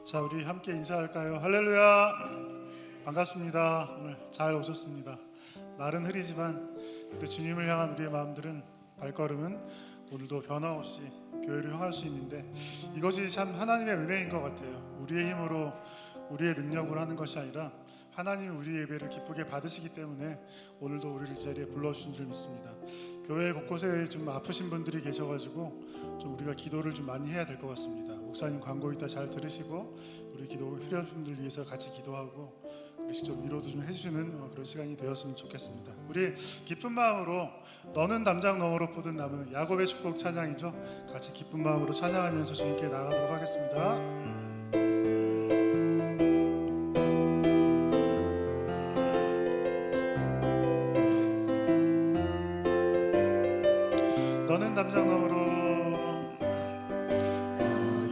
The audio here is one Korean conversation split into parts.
자, 우리 함께 인사할까요? 할렐루야! 반갑습니다. 오늘 잘 오셨습니다. 날은 흐리지만 그때 주님을 향한 우리의 마음들은, 발걸음은 오늘도 변함없이 교회를 향할 수 있는데, 이것이 참 하나님의 은혜인 것 같아요. 우리의 힘으로, 우리의 능력으로 하는 것이 아니라 하나님이 우리의 예배를 기쁘게 받으시기 때문에 오늘도 우리를 이 자리에 불러주신 줄 믿습니다. 교회 곳곳에 좀 아프신 분들이 계셔가지고 좀 우리가 기도를 좀 많이 해야 될 것 같습니다. 목사님 광고 이따 잘 들으시고 우리 기도 필요한 분들 위해서 같이 기도하고 그리고 좀 위로도 좀 해주시는 그런 시간이 되었으면 좋겠습니다. 우리 기쁜 마음으로 너는 담장 너머로 보던 나무는 야곱의 축복 찬양이죠. 같이 기쁜 마음으로 찬양하면서 주님께 나가도록 하겠습니다. 너는 담장 너머로, 너는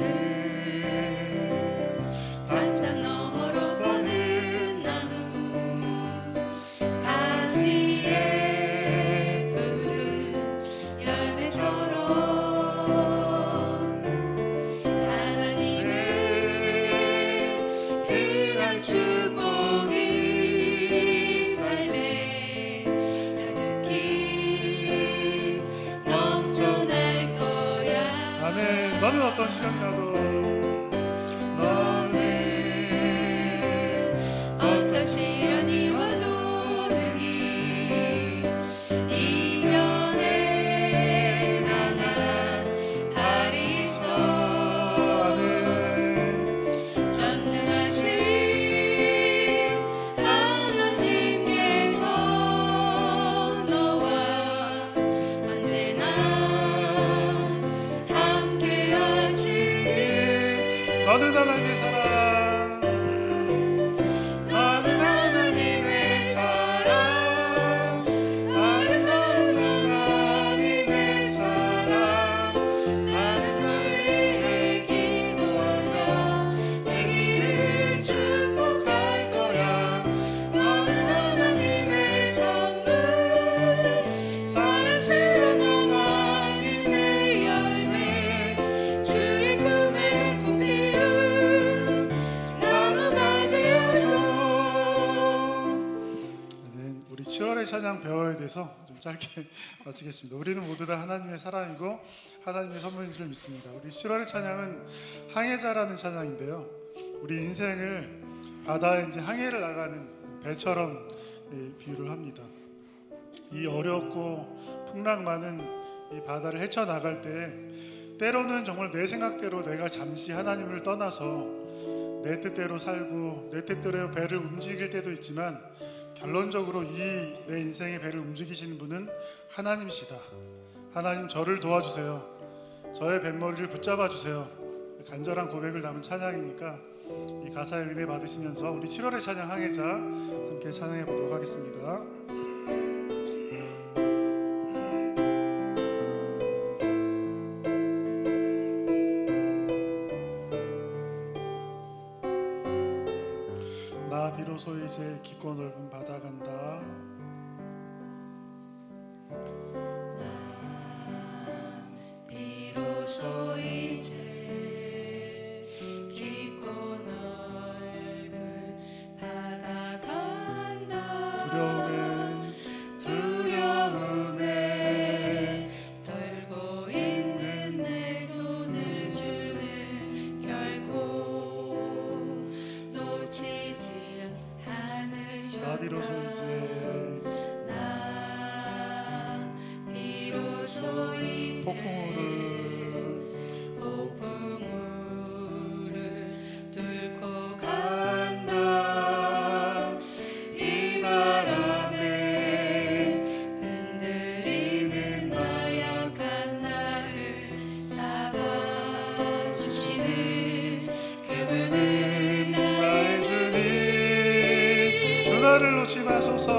담장 너머로 보는 나무, 가지에 푸른 열매처럼 하나님의 귀한 축복이 삶에 가득히 넘쳐날 거야. 아멘. 너는 어떤 시간이라도, 너는 어떤 시련이 와도 능히 이겨낼 만한 발이 있어. 아멘. 전능하신 하나님께서 너와 언제나 함께 하시니 너는 하나님의 사랑, 너는 하나님의 사랑, 아름다운 하나님의 사랑. 나는 널 위해 기도하며 내 길을 축복할 거야. 너는 하나님의 선물, 사랑스러운 하나님의 열매, 주의 꿈에 꽃 피운 나무가 되어줘. 아멘. 우리 7월의 찬양 배워야 돼서 좀 짧게 마치겠습니다. 우리는 모두 다 하나님의 사랑이고 하나님의 선물인 줄 믿습니다. 우리 7월의 찬양은 항해자라는 찬양인데요, 우리 인생을 바다에 이제 항해를 나가는 배처럼 비유를 합니다. 이 어렵고 풍랑 많은 이 바다를 헤쳐나갈 때 때로는 정말 내 생각대로 내가 잠시 하나님을 떠나서 내 뜻대로 살고 내 뜻대로 배를 움직일 때도 있지만, 결론적으로 이 내 인생의 배를 움직이시는 분은 하나님이시다. 하나님, 저를 도와주세요. 저의 뱃머리를 붙잡아 주세요. 간절한 고백을 담은 찬양이니까 이 가사의 은혜 받으시면서 우리 7월의 찬양 항해자 함께 찬양해 보도록 하겠습니다. 나 비로소 이제 깊고 넓은 바다 간다. 비로소 이제 깊고 넓은 바다 간다. 두려움에 떨고 있는 내 손을 주는 결코 놓치지 않으셔. 나 비로소 이제 나 비로소 이제 폭풍우를 뚫고 간다. 이 바람에 흔들리는 나약한 나를 잡아주시는 그분은 나의 주님. 주 나를 놓지 마소서.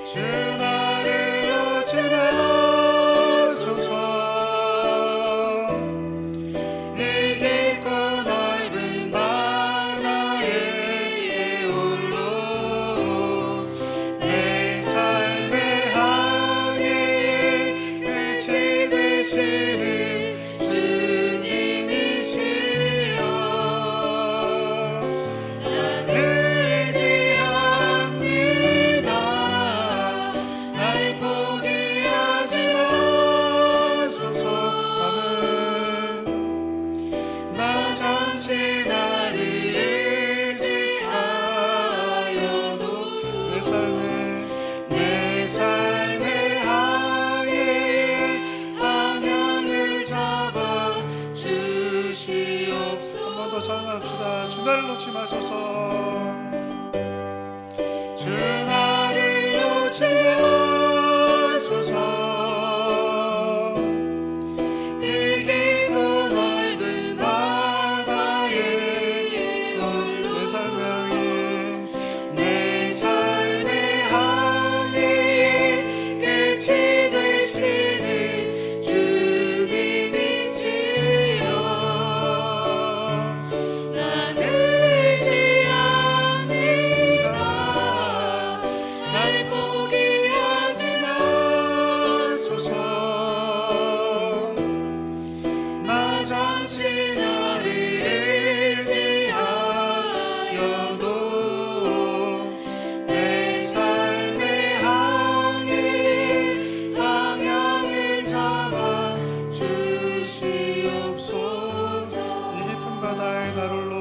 주 나를 놓지 마소서. 이 깊고 넓은 바다에 홀로 내 삶의 항해의 끝이 되시는 주님이시여. 더 찬양합시다. 주 나를 놓지 마소서. 주 나를 놓지 마소서. 이 깊고 넓은 바다에 홀로 내 삶의 항해에 끝이 되시는 주님이시여. 나는 의지 않으리라. 날 포기하지 마소서. 나 잠시 너를 의지하여도 내 삶의 항해에 방향을 잡아 주시옵소서. 이 깊은 바다에 날 홀로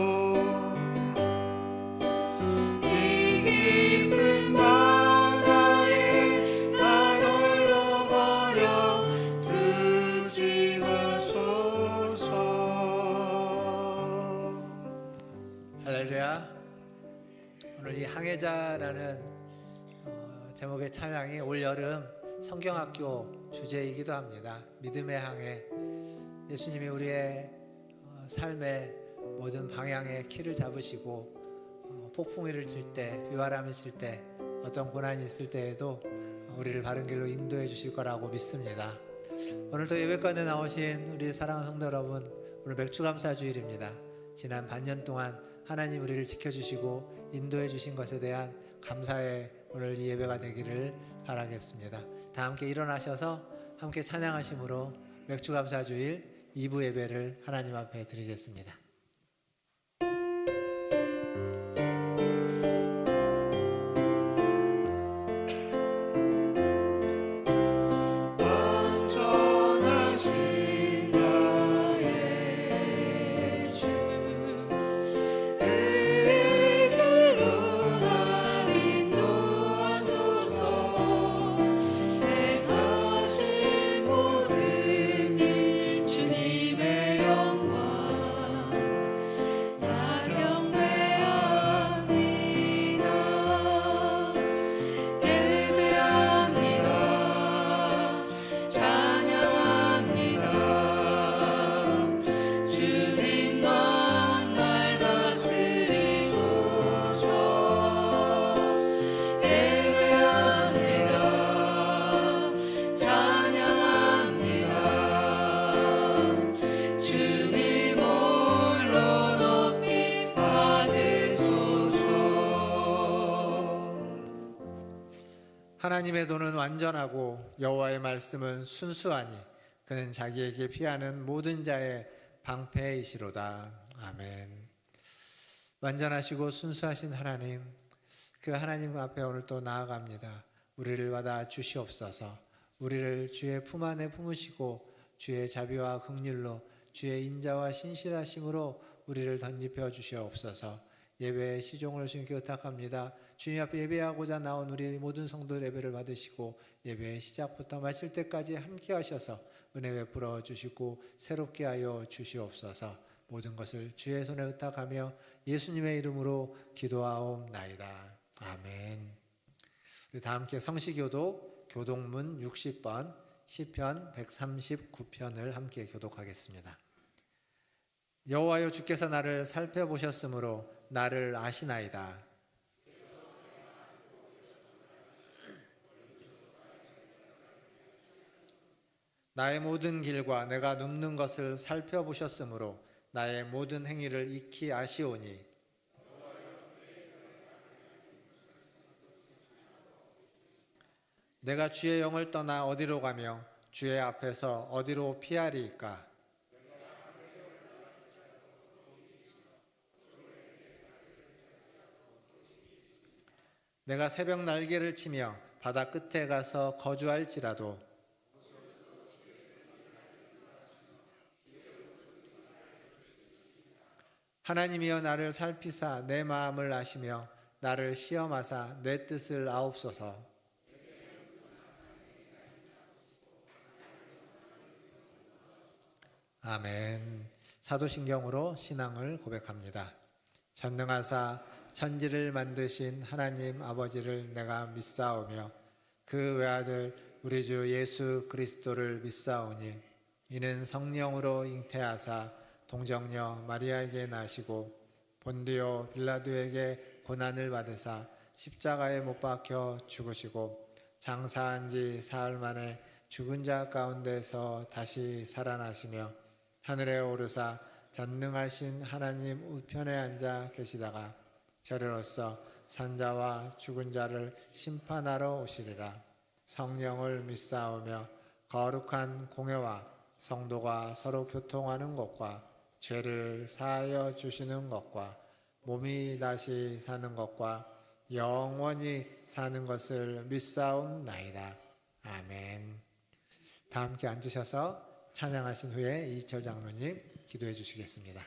이 깊은 바다에 날 홀로 버려 두지 마소서. 할렐루야. 오늘 이 항해자라는 제목의 찬양이 올여름 성경학교 주제이기도 합니다. 믿음의 항해. 예수님이 우리의 삶의 모든 방향의 키를 잡으시고 폭풍이를 칠 때, 비바람이 칠 때, 어떤 고난이 있을 때에도 우리를 바른 길로 인도해 주실 거라고 믿습니다. 오늘도 예배관에 나오신 우리 사랑하는 성도 여러분, 오늘 맥주감사주일입니다. 지난 반년 동안 하나님 우리를 지켜주시고 인도해 주신 것에 대한 감사의 오늘 이 예배가 되기를 바라겠습니다. 다 함께 일어나셔서 함께 찬양하심으로 맥주감사주일 2부 예배를 하나님 앞에 드리겠습니다. 완전하신 나의 주, 의의 길로 날 인도하소서. 행하신 모든 일 주님의 영광 나 경배합니다. 예배합니다. 찬양합니다. 주님만 날 다스리소서. 예배합니다. 찬양합니다. 주님 홀로 높이 받으소서. 하나님의 도는 완전하고 여호와의 말씀은 순수하니 그는 자기에게 피하는 모든 자의 방패이시로다. 아멘. 완전하시고 순수하신 하나님, 그 하나님 앞에 오늘 또 나아갑니다. 우리를 받아 주시옵소서. 우리를 주의 품 안에 품으시고 주의 자비와 긍휼로 주의 인자와 신실하심으로 우리를 덧입혀 주시옵소서. 예배의 시종을 주님께 의탁합니다. 주님 앞에 예배하고자 나온 우리 모든 성도 예배를 받으시고 예배의 시작부터 마칠 때까지 함께 하셔서 은혜 베풀어 주시고 새롭게 하여 주시옵소서. 모든 것을 주의 손에 의탁하며 예수님의 이름으로 기도하옵나이다. 아멘. 우리 다 함께 성시교독 교독문 60번 시편 139편을 함께 교독하겠습니다. 여호와여, 주께서 나를 살펴보셨으므로 나를 아시나이다. 나의 모든 길과 내가 눕는 것을 살펴보셨으므로 나의 모든 행위를 익히 아시오니 내가 주의 영을 떠나 어디로 가며 주의 앞에서 어디로 피하리이까? 내가 새벽 날개를 치며 바다 끝에 가서 거주할지라도 하나님이여, 나를 살피사 내 마음을 아시며 나를 시험하사 내 뜻을 아옵소서. 아멘. 사도신경으로 신앙을 고백합니다. 전능하사 천지를 만드신 하나님 아버지를 내가 믿사오며 그 외아들 우리 주 예수 그리스도를 믿사오니 이는 성령으로 잉태하사 동정녀 마리아에게 나시고 본디오 빌라도에게 고난을 받으사 십자가에 못 박혀 죽으시고 장사한 지 사흘 만에 죽은 자 가운데서 다시 살아나시며 하늘에 오르사 전능하신 하나님 우편에 앉아 계시다가 저리로서 산자와 죽은 자를 심판하러 오시리라. 성령을 믿사오며 거룩한 공회와 성도가 서로 교통하는 것과 죄를 사하여 주시는 것과 몸이 다시 사는 것과 영원히 사는 것을 믿사옵나이다. 아멘. 다 함께 앉으셔서 찬양하신 후에 이철 장로님 기도해 주시겠습니다.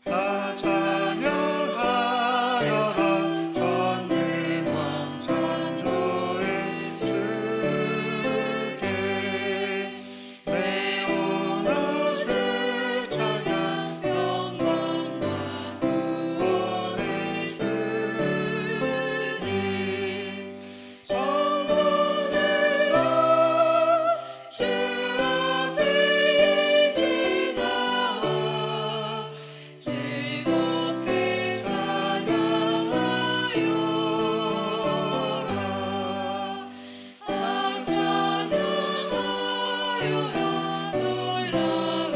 다 찬양하여라 전능왕 창조의 주께 내 오늘 주 찬양 영광과 구원의 주님 성도들아 주 앞에 이제 나와 즐겁게 찬양하여라. 다 찬양하여라. 놀라운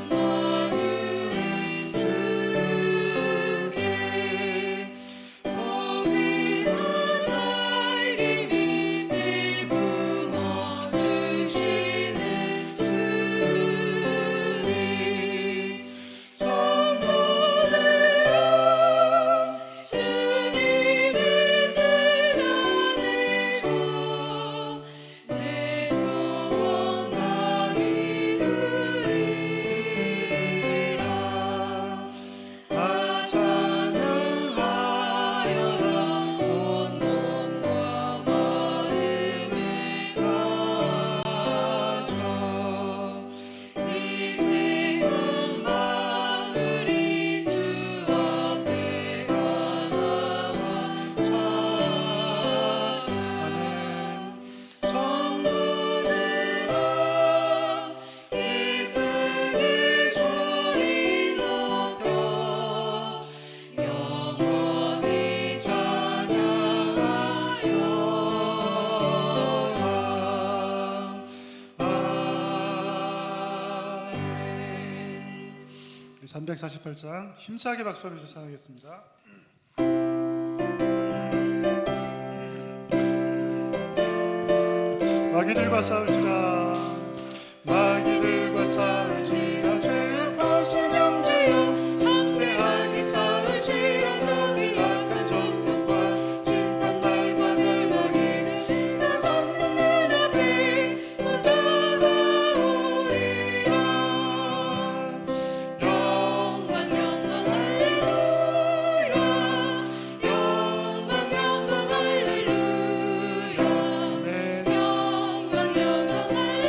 만유의 주께 포기한 날개미 늘 품어주시는 주님 성도들아 주님의 뜻 안에서 내 소원 다 이루리라. 다 찬양하여라 온몸과 마음을 바쳐 이 세상 마무리 주 앞에 다 나와 아멘. 성도들아 기쁘게 소리 높여 영원히 찬양하여라. 아멘. 348장 힘차게 박수하면서 찬양하겠습니다. 마귀들과 싸울지라 마귀들과 싸울지라 죄악 파신 형제여 함께하게 싸울지라 저기 악한 적병과 심판날과 멸망에는 나섰는 눈앞에 또 다가오리라. 영광 영광 할렐루야. 영광 영광 할렐루야. 아멘. 영광 영광 할렐루야.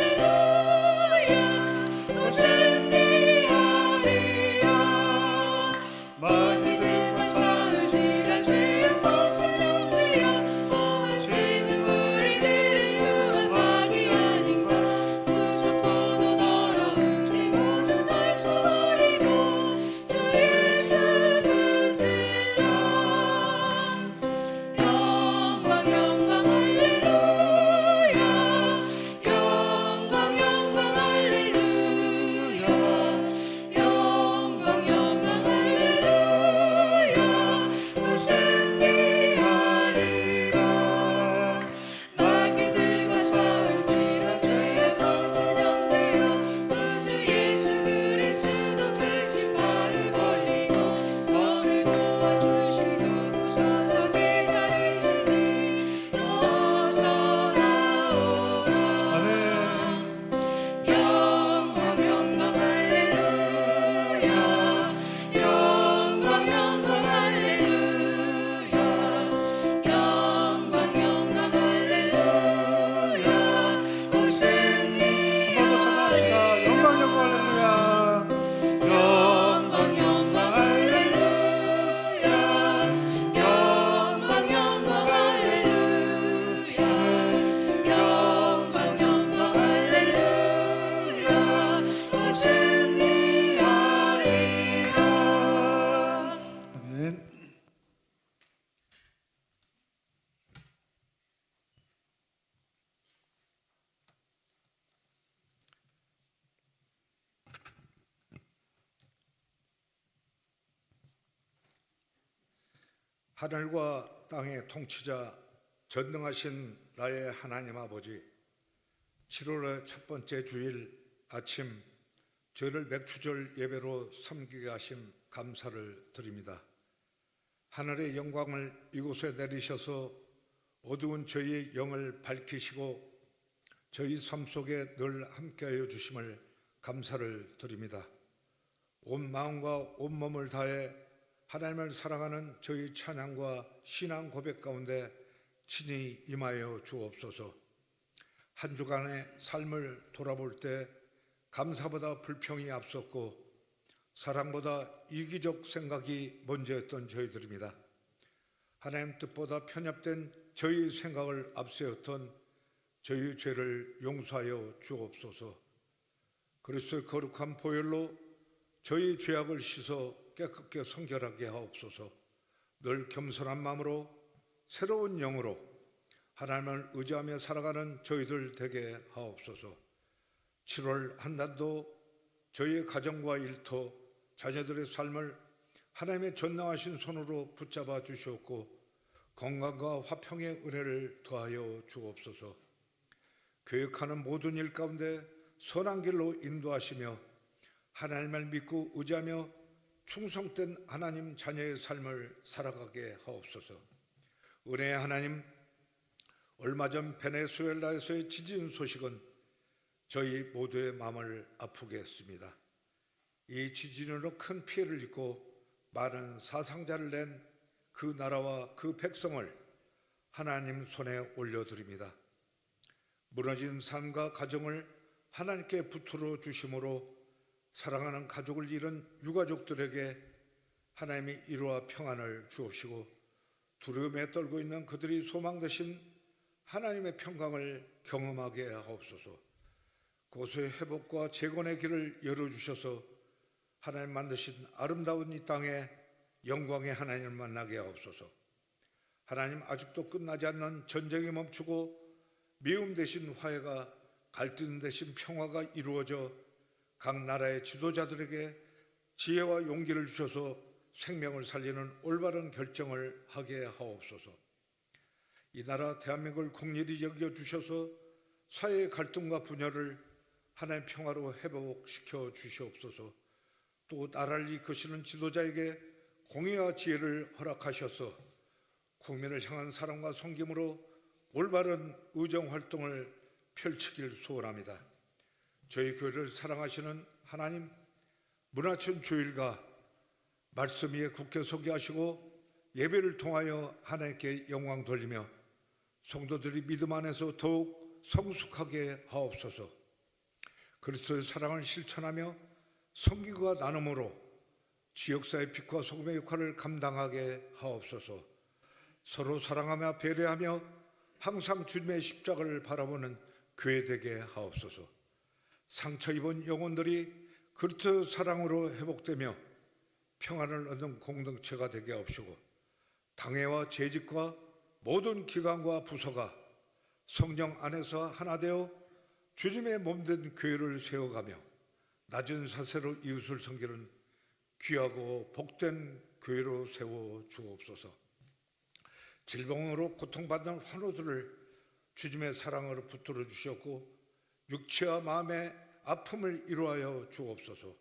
하늘과 땅의 통치자 전능하신 나의 하나님 아버지, 7월의 첫 번째 주일 아침 저를 맥주절 예배로 섬기게 하심 감사를 드립니다. 하늘의 영광을 이곳에 내리셔서 어두운 저희의 영을 밝히시고 저희 삶 속에 늘 함께하여 주심을 감사를 드립니다. 온 마음과 온 몸을 다해 하나님을 사랑하는 저희 찬양과 신앙 고백 가운데 친히 임하여 주옵소서. 한 주간의 삶을 돌아볼 때 감사보다 불평이 앞섰고 사랑보다 이기적 생각이 먼저였던 저희들입니다. 하나님 뜻보다 편협된 저희 생각을 앞세웠던 저희 죄를 용서하여 주옵소서. 그리스도의 거룩한 보혈로 저희 죄악을 씻어 깨끗게 성결하게 하옵소서. 늘 겸손한 마음으로 새로운 영으로 하나님을 의지하며 살아가는 저희들 되게 하옵소서. 7월 한 달도 저희의 가정과 일터, 자녀들의 삶을 하나님의 전능하신 손으로 붙잡아 주시옵고 건강과 화평의 은혜를 더하여 주옵소서. 교육하는 모든 일 가운데 선한 길로 인도하시며 하나님을 믿고 의지하며 충성된 하나님 자녀의 삶을 살아가게 하옵소서. 은혜의 하나님, 얼마 전 베네수엘라에서의 지진 소식은 저희 모두의 마음을 아프게 했습니다. 이 지진으로 큰 피해를 입고 많은 사상자를 낸 그 나라와 그 백성을 하나님 손에 올려드립니다. 무너진 삶과 가정을 하나님께 붙들어 주심으로 사랑하는 가족을 잃은 유가족들에게 하나님이 위로와 평안을 주옵시고 두려움에 떨고 있는 그들이 소망 대신 하나님의 평강을 경험하게 하옵소서. 고소의 회복과 재건의 길을 열어주셔서 하나님 만드신 아름다운 이 땅에 영광의 하나님을 만나게 하옵소서. 하나님, 아직도 끝나지 않는 전쟁이 멈추고 미움 대신 화해가, 갈등 대신 평화가 이루어져 각 나라의 지도자들에게 지혜와 용기를 주셔서 생명을 살리는 올바른 결정을 하게 하옵소서. 이 나라 대한민국을 긍휼히 여겨주셔서 사회의 갈등과 분열을 하나님 평화로 회복시켜 주시옵소서. 또 나라를 이끄시는 지도자에게 공의와 지혜를 허락하셔서 국민을 향한 사랑과 섬김으로 올바른 의정활동을 펼치길 소원합니다. 저희 교회를 사랑하시는 하나님, 문화촌 주일과 말씀 위에 굳게 서게 하시고 예배를 통하여 하나님께 영광 돌리며 성도들이 믿음 안에서 더욱 성숙하게 하옵소서. 그리스도의 사랑을 실천하며 섬기과 나눔으로 지역사회 빛과 소금의 역할을 감당하게 하옵소서. 서로 사랑하며 배려하며 항상 주님의 십자가를 바라보는 교회 되게 하옵소서. 상처 입은 영혼들이 그리스도 사랑으로 회복되며 평안을 얻는 공동체가 되게 하옵시고 당회와 재직과 모든 기관과 부서가 성령 안에서 하나 되어 주님의 몸된 교회를 세워가며 낮은 사세로 이웃을 섬기는 귀하고 복된 교회로 세워 주옵소서. 질병으로 고통받는 환우들을 주님의 사랑으로 붙들어 주셨고 육체와 마음의 아픔을 이루하여 주옵소서.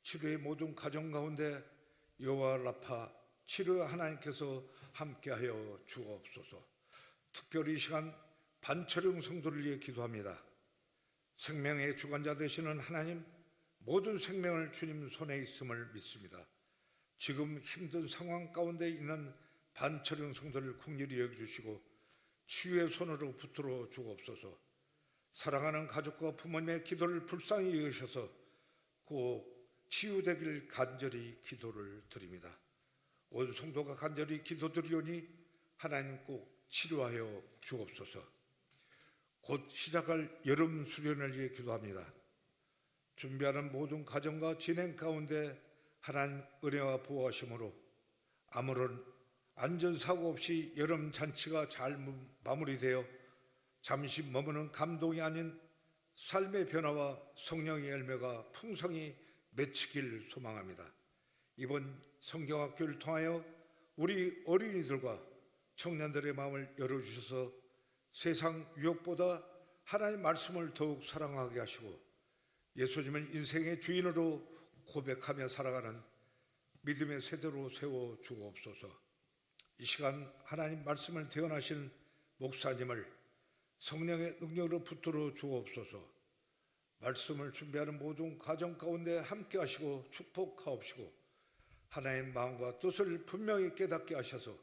치료의 모든 가정 가운데 여호와 라파 치료 하나님께서 함께하여 주옵소서. 특별히 이 시간 반철용 성도를 위해 기도합니다. 생명의 주관자 되시는 하나님, 모든 생명을 주님 손에 있음을 믿습니다. 지금 힘든 상황 가운데 있는 반철용 성도를 긍휼히 여겨주시고 치유의 손으로 붙들어 주옵소서. 사랑하는 가족과 부모님의 기도를 불쌍히 여기셔서 꼭 치유되길 간절히 기도를 드립니다. 온 성도가 간절히 기도드리오니 하나님 꼭 치료하여 주옵소서. 곧 시작할 여름 수련을 위해 기도합니다. 준비하는 모든 과정과 진행 가운데 하나님 은혜와 보호하심으로 아무런 안전사고 없이 여름 잔치가 잘 마무리되어 잠시 머무는 감동이 아닌 삶의 변화와 성령의 열매가 풍성히 맺히길 소망합니다. 이번 성경학교를 통하여 우리 어린이들과 청년들의 마음을 열어주셔서 세상 유혹보다 하나님의 말씀을 더욱 사랑하게 하시고 예수님을 인생의 주인으로 고백하며 살아가는 믿음의 세대로 세워 주옵소서. 이 시간 하나님 말씀을 대언하신 목사님을 성령의 능력으로 붙들어 주옵소서. 말씀을 준비하는 모든 가정 가운데 함께 하시고 축복하옵시고 하나님의 마음과 뜻을 분명히 깨닫게 하셔서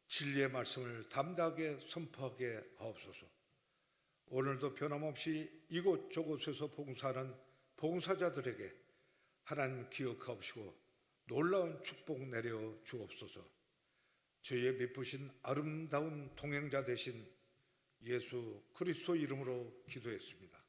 진리의 말씀을 담대하게 선포하게 하옵소서. 오늘도 변함없이 이곳저곳에서 봉사하는 봉사자들에게 하나님 기억하옵시고 놀라운 축복 내려 주옵소서. 저희의 미쁘신 아름다운 동행자 되신 예수 그리스도 이름으로 기도했습니다.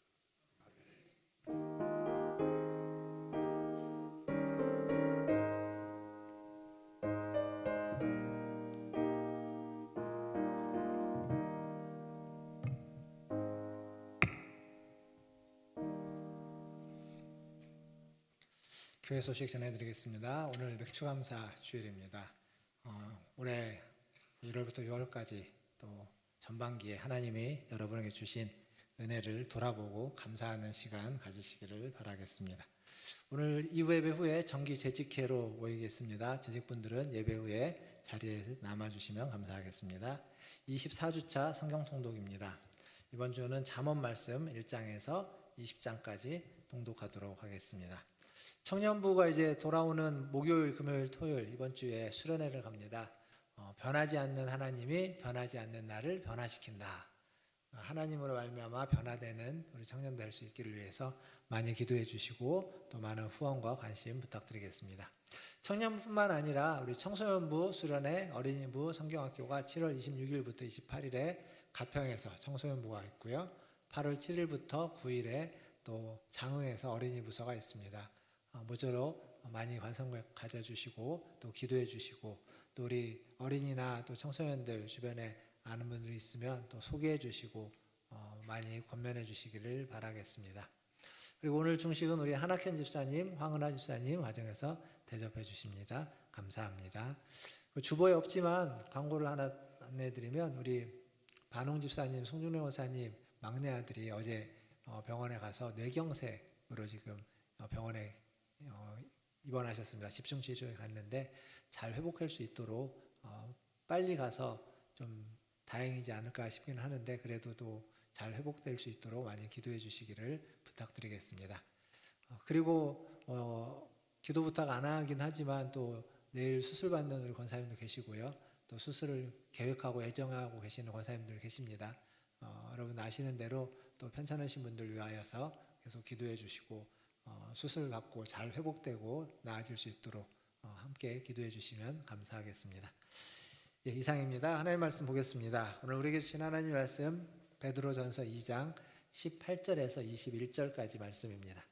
교회 소식 전해드리겠습니다. 오늘 맥주감사 주일입니다. 올해 1월부터 6월까지 또 전반기에 하나님이 여러분에게 주신 은혜를 돌아보고 감사하는 시간 가지시기를 바라겠습니다. 오늘 이후 예배 후에 정기 재직회로 모이겠습니다. 재직분들은 예배 후에 자리에 남아주시면 감사하겠습니다. 24주차 성경 통독입니다. 이번 주는 잠언 말씀 1장에서 20장까지 통독하도록 하겠습니다. 청년부가 이제 돌아오는 목요일, 금요일, 토요일 이번 주에 수련회를 갑니다. 변하지 않는 하나님이 변하지 않는 나를 변화시킨다. 하나님으로 말미암아 변화되는 우리 청년들 될 수 있기를 위해서 많이 기도해 주시고 또 많은 후원과 관심 부탁드리겠습니다. 청년뿐만 아니라 우리 청소년부 수련회 어린이부 성경학교가 7월 26일부터 28일에 가평에서 청소년부가 있고요. 8월 7일부터 9일에 또 장흥에서 어린이 부서가 있습니다. 모쪼록 많이 관심을 가져주시고 또 기도해 주시고 또 우리 어린이나 또 청소년들 주변에 아는 분들이 있으면 또 소개해 주시고 많이 권면해 주시기를 바라겠습니다. 그리고 오늘 중식은 우리 한학현 집사님, 황은하 집사님 화정에서 대접해 주십니다. 감사합니다. 주보에 없지만 광고를 하나 안내해드리면 우리 반홍 집사님, 송중래 원사님 막내 아들이 어제 병원에 가서 뇌경색으로 지금 병원에 입원하셨습니다. 집중 치료에 갔는데 잘 회복할 수 있도록 빨리 가서 좀 다행이지 않을까 싶기는 하는데 그래도 또 잘 회복될 수 있도록 많이 기도해 주시기를 부탁드리겠습니다. 그리고 기도 부탁 안 하긴 하지만 또 내일 수술 받는 우리 권사님도 계시고요. 또 수술을 계획하고 예정하고 계시는 권사님들 계십니다. 여러분 아시는 대로 또 편찮으신 분들 위하여서 계속 기도해 주시고 수술 받고 잘 회복되고 나아질 수 있도록 함께 기도해 주시면 감사하겠습니다. 예, 이상입니다. 하나님의 말씀 보겠습니다. 오늘 우리에게 주신 하나님의 말씀 베드로전서 2장 18절에서 21절까지 말씀입니다.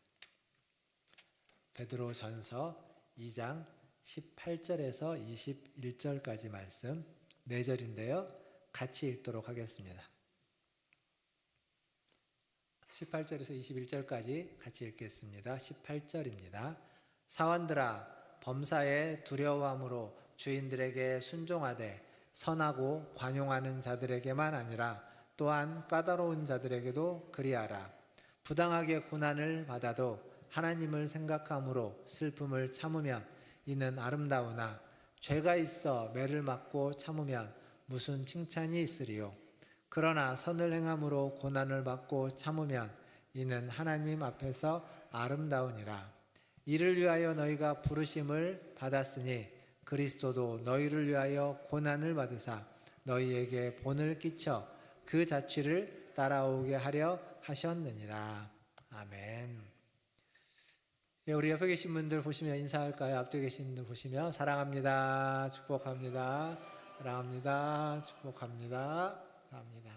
베드로전서 2장 18절에서 21절까지 말씀 4절인데요. 같이 읽도록 하겠습니다. 18절에서 21절까지 같이 읽겠습니다. 18절입니다. 사원들아 범사에 두려워함으로 주인들에게 순종하되 선하고 관용하는 자들에게만 아니라 또한 까다로운 자들에게도 그리하라. 부당하게 고난을 받아도 하나님을 생각함으로 슬픔을 참으면 이는 아름다우나 죄가 있어 매를 맞고 참으면 무슨 칭찬이 있으리요. 그러나 선을 행함으로 고난을 받고 참으면 이는 하나님 앞에서 아름다우니라. 이를 위하여 너희가 부르심을 받았으니 그리스도도 너희를 위하여 고난을 받으사 너희에게 본을 끼쳐 그 자취를 따라오게 하려 하셨느니라. 아멘. 예, 우리 옆에 계신 분들 보시면 인사할까요? 앞뒤에 계신 분들 보시면 사랑합니다. 축복합니다. 사랑합니다. 축복합니다. 감사합니다.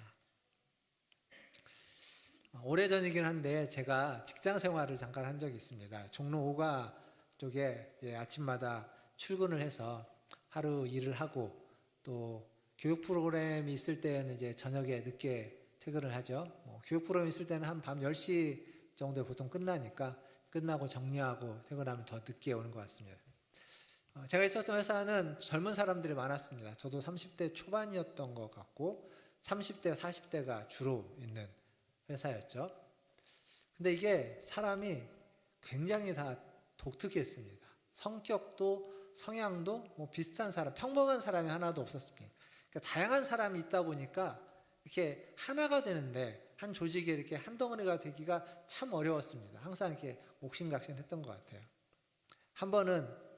오래전이긴 한데 제가 직장 생활을 잠깐 한 적이 있습니다. 종로 5가 쪽에 이제 아침마다 출근을 해서 하루 일을 하고 또 교육 프로그램이 있을 때는 이제 저녁에 늦게 퇴근을 하죠. 교육 프로그램 있을 때는 한 밤 10시 정도에 보통 끝나니까 끝나고 정리하고 퇴근하면 더 늦게 오는 것 같습니다. 제가 있었던 회사는 젊은 사람들이 많았습니다. 저도 30대 초반이었던 것 같고 30대, 40대가 주로 있는 회사였죠. 근데 이게 사람이 굉장히 다 독특했습니다. 성격도 성향도 뭐 비슷한 사람, 평범한 사람이 하나도 없었습니다. 그러니까 다양한 사람이 있다 보니까 이렇게 하나가 되는데 한 조직에 이렇게 한 덩어리가 되기가 참 어려웠습니다. 항상 이렇게 옥신각신했던 것 같아요. 한 번은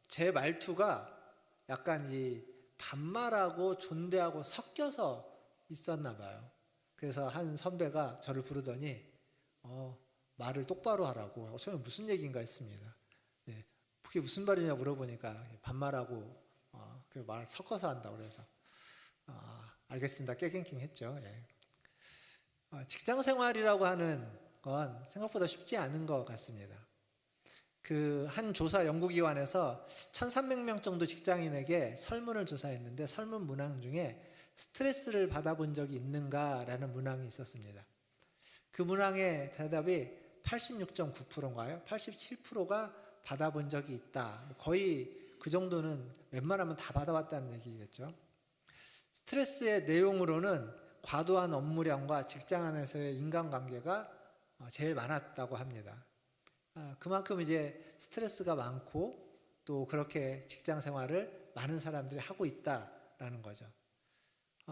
제 말투가 약간 이 반말하고 존대하고 섞여서 있었나 봐요. 그래서 한 선배가 저를 부르더니 말을 똑바로 하라고. 처음에 무슨 얘기인가 했습니다. 네, 그게 무슨 말이냐고 물어보니까 반말하고 그 말 섞어서 한다고 그래서 알겠습니다. 깨갱킹 했죠. 예. 직장 생활이라고 하는 건 생각보다 쉽지 않은 것 같습니다. 그 한 조사 연구기관에서 1,300명 정도 직장인에게 설문을 조사했는데 설문 문항 중에 스트레스를 받아본 적이 있는가라는 문항이 있었습니다. 그 문항의 대답이 86.9%인가요? 87%가 받아본 적이 있다. 거의 그 정도는 웬만하면 다 받아봤다는 얘기겠죠. 스트레스의 내용으로는 과도한 업무량과 직장 안에서의 인간관계가 제일 많았다고 합니다. 그만큼 이제 스트레스가 많고 또 그렇게 직장 생활을 많은 사람들이 하고 있다라는 거죠.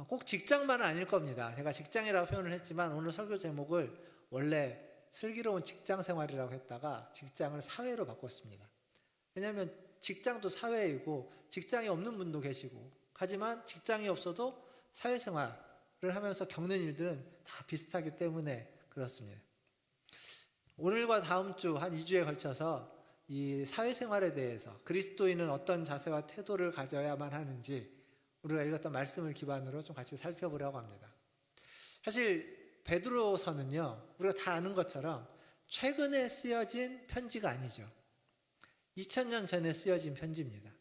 꼭 직장만은 아닐 겁니다. 제가 직장이라고 표현을 했지만 오늘 설교 제목을 원래 슬기로운 직장 생활이라고 했다가 직장을 사회로 바꿨습니다. 왜냐하면 직장도 사회이고 직장이 없는 분도 계시고 하지만 직장이 없어도 사회생활을 하면서 겪는 일들은 다 비슷하기 때문에 그렇습니다. 오늘과 다음 주 한 2주에 걸쳐서 이 사회생활에 대해서 그리스도인은 어떤 자세와 태도를 가져야만 하는지 우리가 읽었던 말씀을 기반으로 좀 같이 살펴보려고 합니다. 사실 베드로서는요, 우리가 다 아는 것처럼 최근에 쓰여진 편지가 아니죠. 2000년 전에 쓰여진 편지입니다.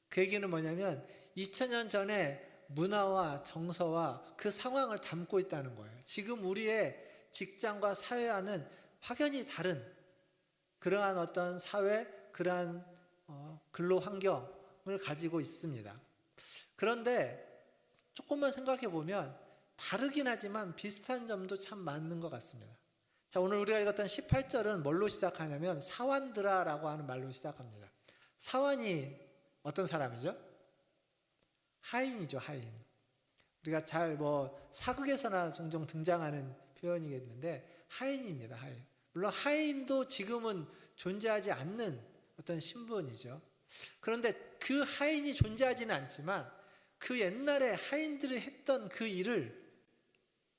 그 얘기는 뭐냐면 2000년 전에 문화와 정서와 그 상황을 담고 있다는 거예요. 지금 우리의 직장과 사회와는 확연히 다른 그러한 어떤 사회, 그러한 근로 환경을 가지고 있습니다. 그런데 조금만 생각해 보면 다르긴 하지만 비슷한 점도 참 많은 것 같습니다. 자, 오늘 우리가 읽었던 18절은 뭘로 시작하냐면 사완드라라고 하는 말로 시작합니다. 사완이 어떤 사람이죠? 하인이죠, 하인. 우리가 잘 사극에서나 종종 등장하는 표현이겠는데 하인입니다, 하인. 물론 하인도 지금은 존재하지 않는 어떤 신분이죠. 그런데 그 하인이 존재하지는 않지만 그 옛날에 하인들이 했던 그 일을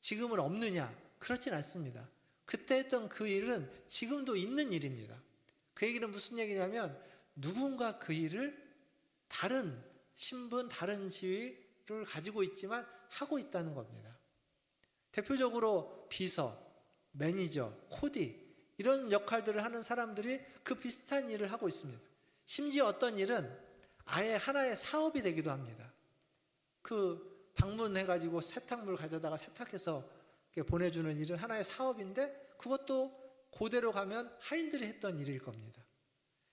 지금은 없느냐? 그렇진 않습니다. 그때 했던 그 일은 지금도 있는 일입니다. 그 얘기는 무슨 얘기냐면 누군가 그 일을 다른 신분, 다른 지위를 가지고 있지만 하고 있다는 겁니다. 대표적으로 비서, 매니저, 코디 이런 역할들을 하는 사람들이 그 비슷한 일을 하고 있습니다. 심지어 어떤 일은 아예 하나의 사업이 되기도 합니다. 그 방문해가지고 세탁물 가져다가 세탁해서 보내주는 일은 하나의 사업인데 그것도 그대로 가면 하인들이 했던 일일 겁니다.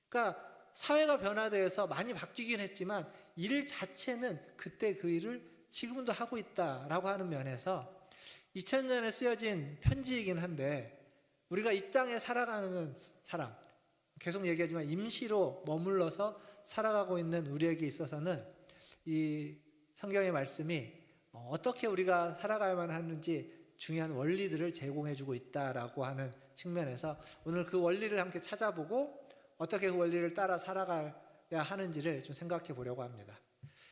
그러니까 사회가 변화되어서 많이 바뀌긴 했지만 일 자체는 그때 그 일을 지금도 하고 있다라고 하는 면에서 2000년에 쓰여진 편지이긴 한데 우리가 이 땅에 살아가는 사람, 계속 얘기하지만 임시로 머물러서 살아가고 있는 우리에게 있어서는 이 성경의 말씀이 어떻게 우리가 살아가야만 하는지 중요한 원리들을 제공해주고 있다라고 하는 측면에서 오늘 그 원리를 함께 찾아보고 어떻게 그 원리를 따라 살아가야 하는지를 좀 생각해 보려고 합니다.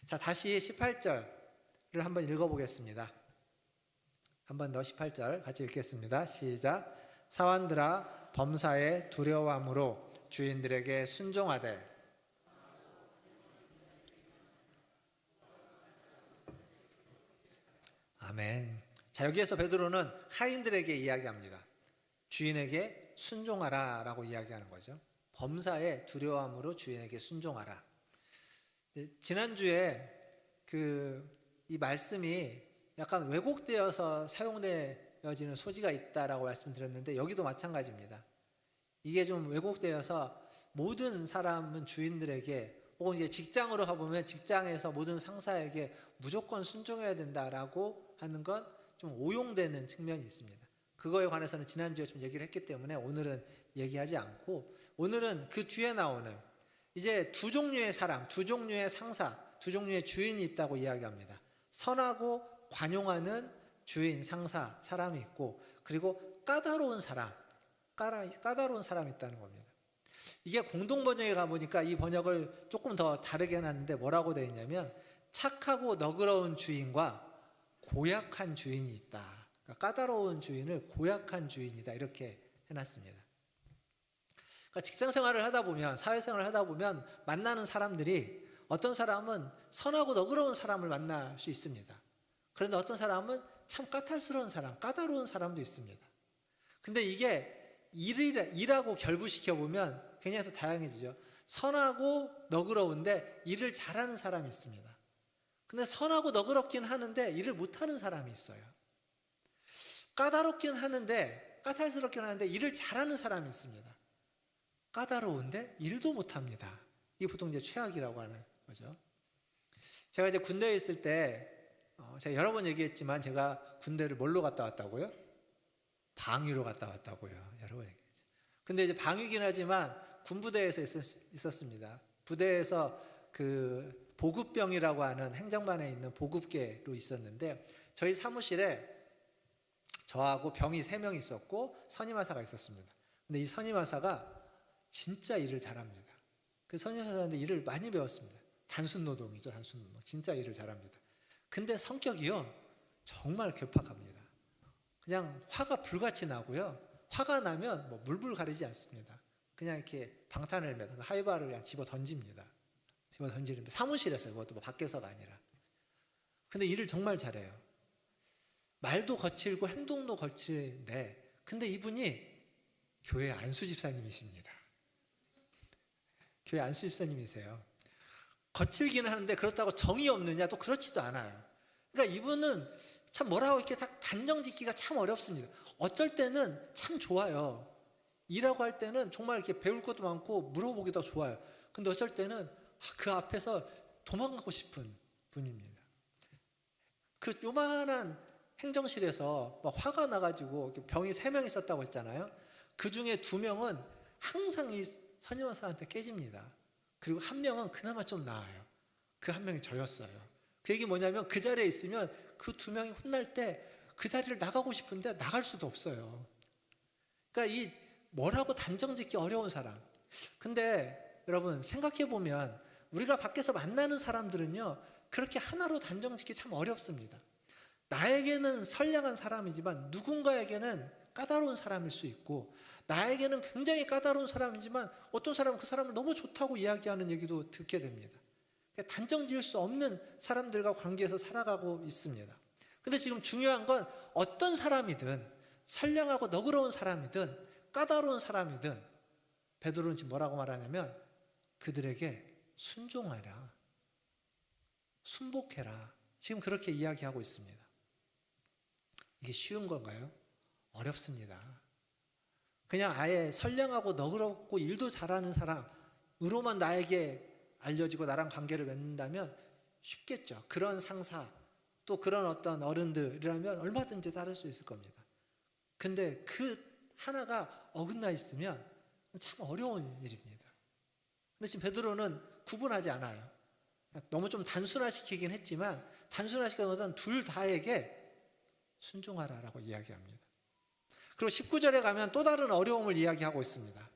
자, 다시 18절을 한번 읽어보겠습니다. 한 번 더 18절 같이 읽겠습니다. 시작. 사완들아 범사에 두려워함으로 주인들에게 순종하되. 아멘. 자, 여기에서 베드로는 하인들에게 이야기합니다. 주인에게 순종하라 라고 이야기하는 거죠. 범사에 두려워함으로 주인에게 순종하라. 지난주에 이 말씀이 약간 왜곡되어서 사용되어지는 소지가 있다라고 말씀드렸는데 여기도 마찬가지입니다. 이게 좀 왜곡되어서 모든 사람은 주인들에게, 혹은 이제 직장으로 가보면 직장에서 모든 상사에게 무조건 순종해야 된다라고 하는 건 좀 오용되는 측면이 있습니다. 그거에 관해서는 지난주에 좀 얘기를 했기 때문에 오늘은 얘기하지 않고, 오늘은 그 뒤에 나오는 이제 두 종류의 사람, 두 종류의 상사, 두 종류의 주인이 있다고 이야기합니다. 선하고 관용하는 주인, 상사, 사람이 있고, 그리고 까다로운 사람, 까다로운 사람이 있다는 겁니다. 이게 공동번역에 가보니까 이 번역을 조금 더 다르게 해놨는데 뭐라고 되어 있냐면, 착하고 너그러운 주인과 고약한 주인이 있다. 그러니까 까다로운 주인을 고약한 주인이다, 이렇게 해놨습니다. 그러니까 직장 생활을 하다 보면, 사회생활을 하다 보면 만나는 사람들이, 어떤 사람은 선하고 너그러운 사람을 만날 수 있습니다. 그런데 어떤 사람은 참 까탈스러운 사람, 까다로운 사람도 있습니다. 근데 이게 일하고 결부시켜 보면 굉장히 또 다양해지죠. 선하고 너그러운데 일을 잘하는 사람이 있습니다. 근데 선하고 너그럽긴 하는데 일을 못하는 사람이 있어요. 까다롭긴 하는데, 까탈스럽긴 하는데 일을 잘하는 사람이 있습니다. 까다로운데 일도 못합니다. 이게 보통 이제 최악이라고 하는 거죠. 제가 이제 군대에 있을 때, 제가 여러 번 얘기했지만 제가 군대를 뭘로 갔다 왔다고요? 방위로 갔다 왔다고요. 여러 번 얘기했죠. 근데 이제 방위긴 하지만 군부대에서 있었습니다. 부대에서 그 보급병이라고 하는 행정반에 있는 보급계로 있었는데, 저희 사무실에 저하고 병이 3명 있었고 선임하사가 있었습니다. 근데 이 선임하사가 진짜 일을 잘합니다. 그 선임하사한테 일을 많이 배웠습니다. 단순 노동이죠, 단순 노동. 진짜 일을 잘합니다. 근데 성격이요, 정말 괴팍합니다. 그냥 화가 불같이 나고요. 화가 나면 뭐 물불 가리지 않습니다. 그냥 이렇게 방탄을 매서 하이바를 그냥 집어 던집니다. 집어 던지는데, 사무실에서요. 그것도 뭐 밖에서가 아니라. 근데 일을 정말 잘해요. 말도 거칠고 행동도 거칠은데, 근데 이분이 교회 안수 집사님이십니다. 교회 안수 집사님이세요. 거칠기는 하는데 그렇다고 정이 없느냐? 또 그렇지도 않아요. 그러니까 이분은 참 뭐라고 이렇게 딱 단정 짓기가 참 어렵습니다. 어떨 때는 참 좋아요. 일하고 할 때는 정말 이렇게 배울 것도 많고 물어보기도 좋아요. 근데 어쩔 때는 그 앞에서 도망가고 싶은 분입니다. 그 요만한 행정실에서 막 화가 나가지고 병이 3명 있었다고 했잖아요. 그 중에 2명은 항상 이 선임하사한테 깨집니다. 그리고 1명은 그나마 좀 나아요. 그 1명이 저였어요. 그 얘기 뭐냐면, 그 자리에 있으면 그 2명이 혼날 때 그 자리를 나가고 싶은데 나갈 수도 없어요. 그러니까 이 뭐라고 단정 짓기 어려운 사람. 근데 여러분 생각해 보면 우리가 밖에서 만나는 사람들은요, 그렇게 하나로 단정 짓기 참 어렵습니다. 나에게는 선량한 사람이지만 누군가에게는 까다로운 사람일 수 있고, 나에게는 굉장히 까다로운 사람이지만 어떤 사람은 그 사람을 너무 좋다고 이야기하는 얘기도 듣게 됩니다. 그러니까 단정 지을 수 없는 사람들과 관계에서 살아가고 있습니다. 근데 지금 중요한 건 어떤 사람이든, 선량하고 너그러운 사람이든 까다로운 사람이든, 베드로는 지금 뭐라고 말하냐면 그들에게 순종하라, 순복해라, 지금 그렇게 이야기하고 있습니다. 이게 쉬운 건가요? 어렵습니다. 그냥 아예 선량하고 너그럽고 일도 잘하는 사람으로만 나에게 알려지고 나랑 관계를 맺는다면 쉽겠죠. 그런 상사, 또 그런 어떤 어른들이라면 얼마든지 따를 수 있을 겁니다. 근데 그 하나가 어긋나 있으면 참 어려운 일입니다. 근데 지금 베드로는 구분하지 않아요. 너무 좀 단순화시키긴 했지만, 단순화시키기보다는 둘 다에게 순종하라라고 이야기합니다. 그리고 19절에 가면 또 다른 어려움을 이야기하고 있습니다.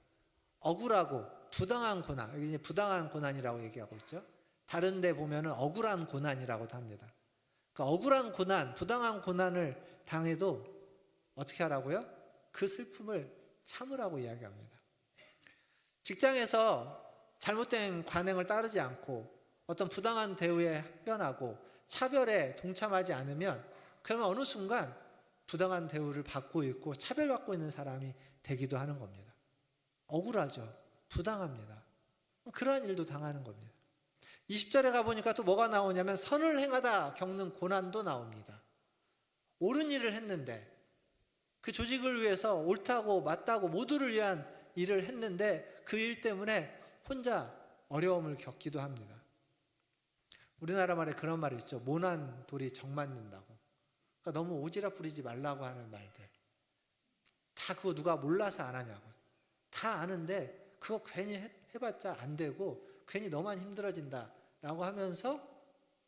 억울하고 부당한 고난, 여기 이제 부당한 고난이라고 얘기하고 있죠. 다른 데 보면은 억울한 고난이라고도 합니다. 그러니까 억울한 고난, 부당한 고난을 당해도 어떻게 하라고요? 그 슬픔을 참으라고 이야기합니다. 직장에서 잘못된 관행을 따르지 않고 어떤 부당한 대우에 합변하고 차별에 동참하지 않으면, 그러면 어느 순간 부당한 대우를 받고 있고 차별받고 있는 사람이 되기도 하는 겁니다. 억울하죠. 부당합니다. 그러한 일도 당하는 겁니다. 20절에 가보니까 또 뭐가 나오냐면 선을 행하다 겪는 고난도 나옵니다. 옳은 일을 했는데 그 조직을 위해서 옳다고 맞다고 모두를 위한 일을 했는데 그 일 때문에 혼자 어려움을 겪기도 합니다. 우리나라 말에 그런 말이 있죠. 모난 돌이 정 맞는다고. 그러니까 너무 오지랖 부리지 말라고 하는 말들. 다 그거 누가 몰라서 안 하냐고. 다 아는데 그거 괜히 해봤자 안 되고 괜히 너만 힘들어진다 라고 하면서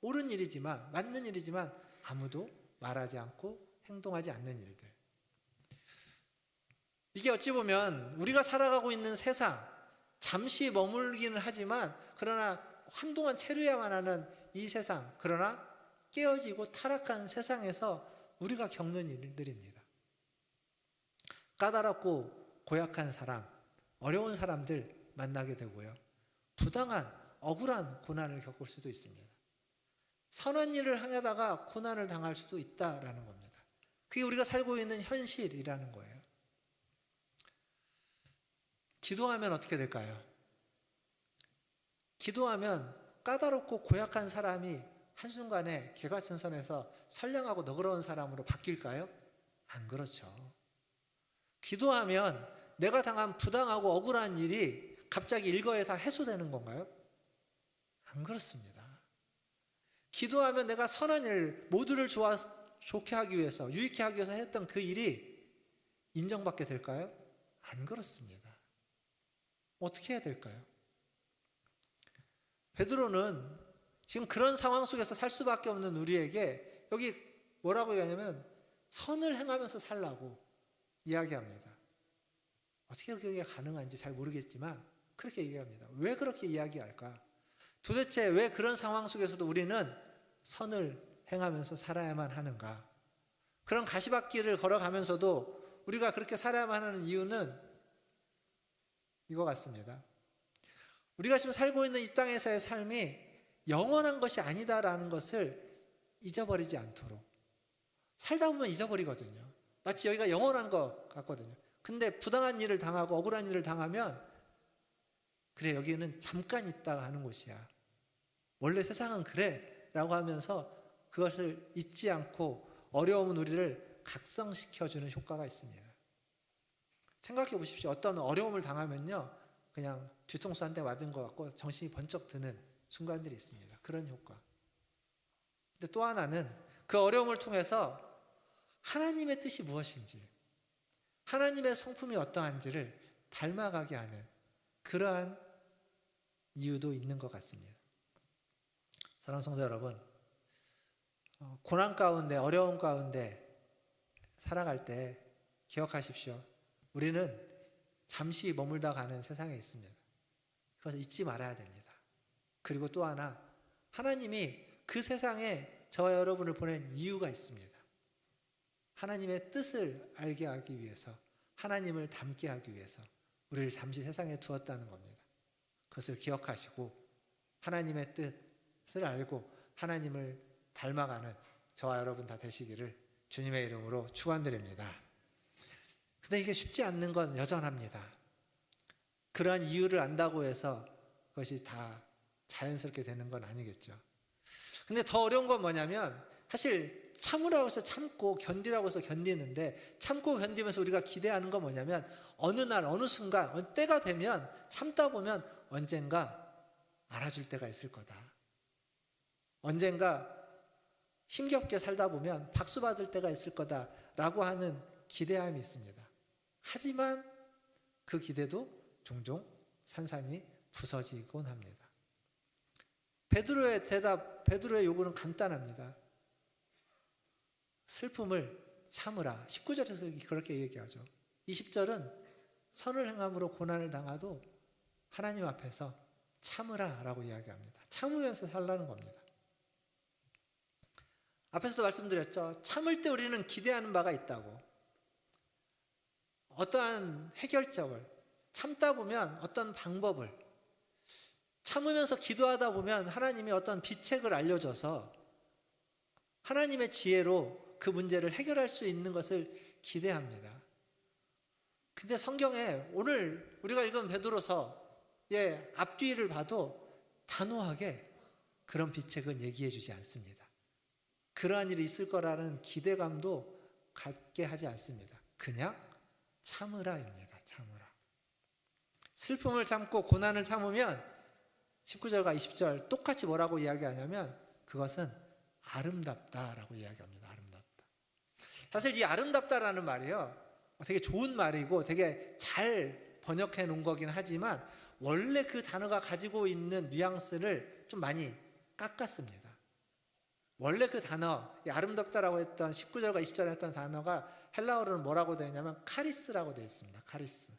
옳은 일이지만, 맞는 일이지만 아무도 말하지 않고 행동하지 않는 일들. 이게 어찌 보면 우리가 살아가고 있는 세상, 잠시 머물기는 하지만 그러나 한동안 체류야만 하는 이 세상, 그러나 깨어지고 타락한 세상에서 우리가 겪는 일들입니다. 까다롭고 고약한 사람, 어려운 사람들 만나게 되고요. 부당한, 억울한 고난을 겪을 수도 있습니다. 선한 일을 하려다가 고난을 당할 수도 있다라는 겁니다. 그게 우리가 살고 있는 현실이라는 거예요. 기도하면 어떻게 될까요? 기도하면 까다롭고 고약한 사람이 한순간에 개과천선에서 선량하고 너그러운 사람으로 바뀔까요? 안 그렇죠. 기도하면 내가 당한 부당하고 억울한 일이 갑자기 일거에 다 해소되는 건가요? 안 그렇습니다. 기도하면 내가 선한 일, 모두를 좋게 하기 위해서, 유익해 하기 위해서 했던 그 일이 인정받게 될까요? 안 그렇습니다. 어떻게 해야 될까요? 베드로는 지금 그런 상황 속에서 살 수밖에 없는 우리에게 여기 뭐라고 얘기하냐면 선을 행하면서 살라고 이야기합니다. 어떻게 그게 가능한지 잘 모르겠지만 그렇게 얘기합니다. 왜 그렇게 이야기할까? 도대체 왜 그런 상황 속에서도 우리는 선을 행하면서 살아야만 하는가? 그런 가시밭길을 걸어가면서도 우리가 그렇게 살아야만 하는 이유는 이거 같습니다. 우리가 지금 살고 있는 이 땅에서의 삶이 영원한 것이 아니다라는 것을 잊어버리지 않도록. 살다 보면 잊어버리거든요. 마치 여기가 영원한 것 같거든요. 근데 부당한 일을 당하고 억울한 일을 당하면 그래, 여기는 잠깐 있다가 하는 곳이야. 원래 세상은 그래 라고 하면서 그것을 잊지 않고 어려움은 우리를 각성시켜주는 효과가 있습니다. 생각해 보십시오. 어떤 어려움을 당하면요, 그냥 뒤통수 한 대 맞은 것 같고 정신이 번쩍 드는 순간들이 있습니다. 그런 효과. 근데 또 하나는 그 어려움을 통해서 하나님의 뜻이 무엇인지, 하나님의 성품이 어떠한지를 닮아가게 하는 그러한 이유도 있는 것 같습니다. 사랑하는 성도 여러분, 고난 가운데, 어려움 가운데 살아갈 때 기억하십시오. 우리는 잠시 머물다 가는 세상에 있습니다. 그래서 잊지 말아야 됩니다. 그리고 또 하나, 하나님이 그 세상에 저와 여러분을 보낸 이유가 있습니다. 하나님의 뜻을 알게 하기 위해서, 하나님을 닮게 하기 위해서 우리를 잠시 세상에 두었다는 겁니다. 그것을 기억하시고 하나님의 뜻을 알고 하나님을 닮아가는 저와 여러분 다 되시기를 주님의 이름으로 축원드립니다. 근데 이게 쉽지 않는 건 여전합니다. 그러한 이유를 안다고 해서 그것이 다 자연스럽게 되는 건 아니겠죠. 근데 더 어려운 건 뭐냐면, 사실 참으라고 해서 참고 견디라고 해서 견디는데, 참고 견디면서 우리가 기대하는 건 뭐냐면, 어느 날 어느 순간 때가 되면, 참다 보면 언젠가 알아줄 때가 있을 거다. 언젠가 힘겹게 살다 보면 박수 받을 때가 있을 거다라고 하는 기대함이 있습니다. 하지만 그 기대도 종종 산산이 부서지곤 합니다. 베드로의 대답, 베드로의 요구는 간단합니다. 슬픔을 참으라. 19절에서 그렇게 얘기하죠. 20절은 선을 행함으로 고난을 당하도 하나님 앞에서 참으라 라고 이야기합니다. 참으면서 살라는 겁니다. 앞에서도 말씀드렸죠. 참을 때 우리는 기대하는 바가 있다고. 어떠한 해결책을, 참다 보면 어떤 방법을, 참으면서 기도하다 보면 하나님이 어떤 비책을 알려줘서 하나님의 지혜로 그 문제를 해결할 수 있는 것을 기대합니다. 근데 성경에 오늘 우리가 읽은 베드로서의 앞뒤를 봐도 단호하게 그런 비책은 얘기해 주지 않습니다. 그러한 일이 있을 거라는 기대감도 갖게 하지 않습니다. 그냥 참으라입니다. 참으라. 슬픔을 참고 고난을 참으면 19절과 20절 똑같이 뭐라고 이야기하냐면 그것은 아름답다라고 이야기합니다. 아름답다. 사실 이 아름답다라는 말이요, 되게 좋은 말이고 되게 잘 번역해 놓은 거긴 하지만 원래 그 단어가 가지고 있는 뉘앙스를 좀 많이 깎았습니다. 원래 그 단어, 이 아름답다라고 했던 19절과 20절에 했던 단어가 헬라어로는 뭐라고 되어 있냐면 카리스라고 되어 있습니다. 카리스.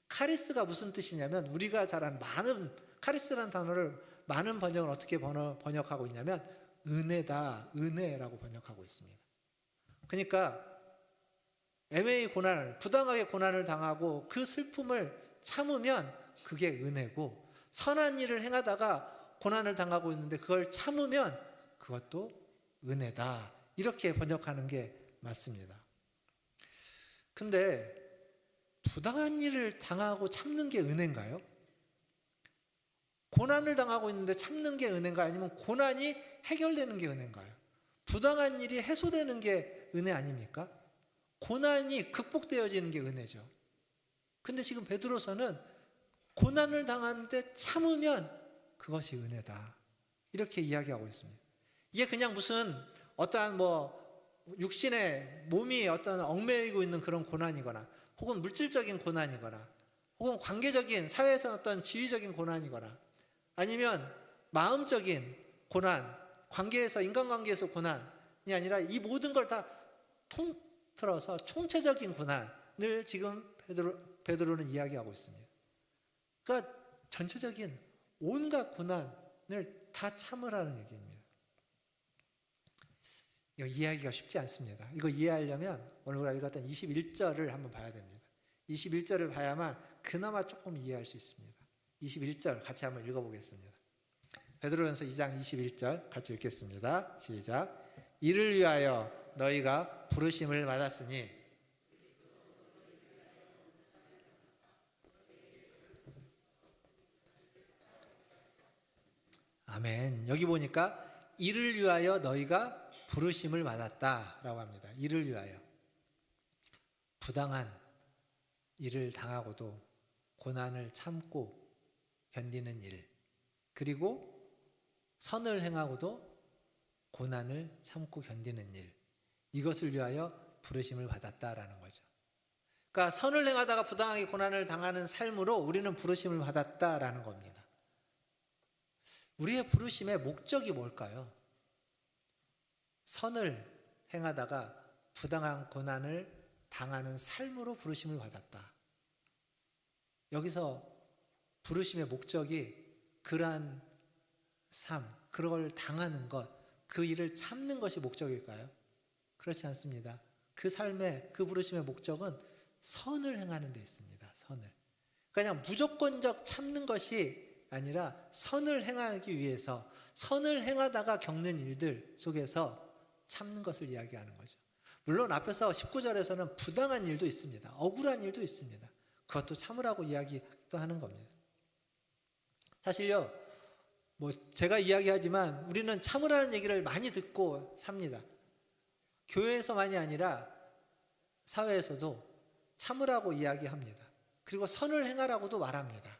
카리스가 무슨 뜻이냐면 우리가 잘 아는 많은 카리스라는 단어를 많은 번역을 어떻게 번역하고 있냐면 은혜다, 은혜라고 번역하고 있습니다. 그러니까 애매히 고난을, 부당하게 고난을 당하고 그 슬픔을 참으면 그게 은혜고, 선한 일을 행하다가 고난을 당하고 있는데 그걸 참으면 그것도 은혜다, 이렇게 번역하는 게 맞습니다. 근데 부당한 일을 당하고 참는 게 은혜인가요? 고난을 당하고 있는데 참는 게 은혜인가요? 아니면 고난이 해결되는 게 은혜인가요? 부당한 일이 해소되는 게 은혜 아닙니까? 고난이 극복되어지는 게 은혜죠. 근데 지금 베드로서는 고난을 당하는데 참으면 그것이 은혜다, 이렇게 이야기하고 있습니다. 이게 그냥 무슨 어떠한 육신의 몸이 어떤 얽매이고 있는 그런 고난이거나 혹은 물질적인 고난이거나 혹은 관계적인, 사회에서 어떤 지위적인 고난이거나 아니면 마음적인 고난, 관계에서, 인간관계에서 고난이 아니라 이 모든 걸 다 통틀어서 총체적인 고난을 지금 베드로는 이야기하고 있습니다. 그러니까 전체적인 온갖 고난을 다 참으라는 얘기입니다. 이거 이해하기가 쉽지 않습니다. 이거 이해하려면 오늘 우리가 읽었던 21절을 한번 봐야 됩니다. 21절을 봐야만 그나마 조금 이해할 수 있습니다. 21절 같이 한번 읽어보겠습니다. 베드로전서 2장 21절 같이 읽겠습니다. 시작. 이를 위하여 너희가 부르심을 받았으니. 아멘. 여기 보니까 이를 위하여 너희가 부르심을 받았다라고 합니다. 이를 위하여. 부당한 일을 당하고도 고난을 참고 견디는 일, 그리고 선을 행하고도 고난을 참고 견디는 일, 이것을 위하여 부르심을 받았다라는 거죠. 그러니까 선을 행하다가 부당하게 고난을 당하는 삶으로 우리는 부르심을 받았다라는 겁니다. 우리의 부르심의 목적이 뭘까요? 선을 행하다가 부당한 고난을 당하는 삶으로 부르심을 받았다. 여기서 부르심의 목적이 그러한 삶, 그걸 당하는 것, 그 일을 참는 것이 목적일까요? 그렇지 않습니다. 그 삶의, 그 부르심의 목적은 선을 행하는 데 있습니다. 선을. 그냥 무조건적 참는 것이 아니라 선을 행하기 위해서, 선을 행하다가 겪는 일들 속에서 참는 것을 이야기하는 거죠. 물론 앞에서 19절에서는 부당한 일도 있습니다. 억울한 일도 있습니다. 그것도 참으라고 이야기도 하는 겁니다. 사실요, 제가 이야기하지만 우리는 참으라는 얘기를 많이 듣고 삽니다. 교회에서만이 아니라 사회에서도 참으라고 이야기합니다. 그리고 선을 행하라고도 말합니다.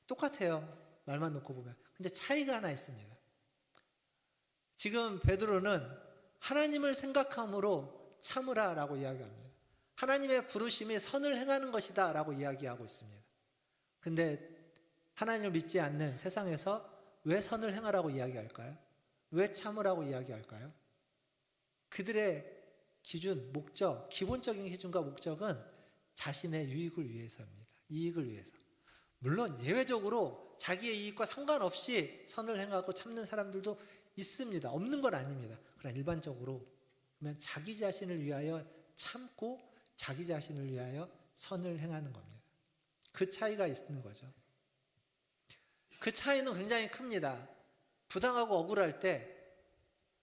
똑같아요. 말만 놓고 보면. 근데 차이가 하나 있습니다. 지금 베드로는 하나님을 생각함으로 참으라라고 이야기합니다. 하나님의 부르심이 선을 행하는 것이다 라고 이야기하고 있습니다. 근데 하나님을 믿지 않는 세상에서 왜 선을 행하라고 이야기할까요? 왜 참으라고 이야기할까요? 그들의 기준, 목적, 기본적인 기준과 목적은 자신의 유익을 위해서입니다. 이익을 위해서. 물론 예외적으로 자기의 이익과 상관없이 선을 행하고 참는 사람들도 있습니다. 없는 건 아닙니다. 그러나 일반적으로 그러면 자기 자신을 위하여 참고 자기 자신을 위하여 선을 행하는 겁니다. 그 차이가 있는 거죠. 그 차이는 굉장히 큽니다. 부당하고 억울할 때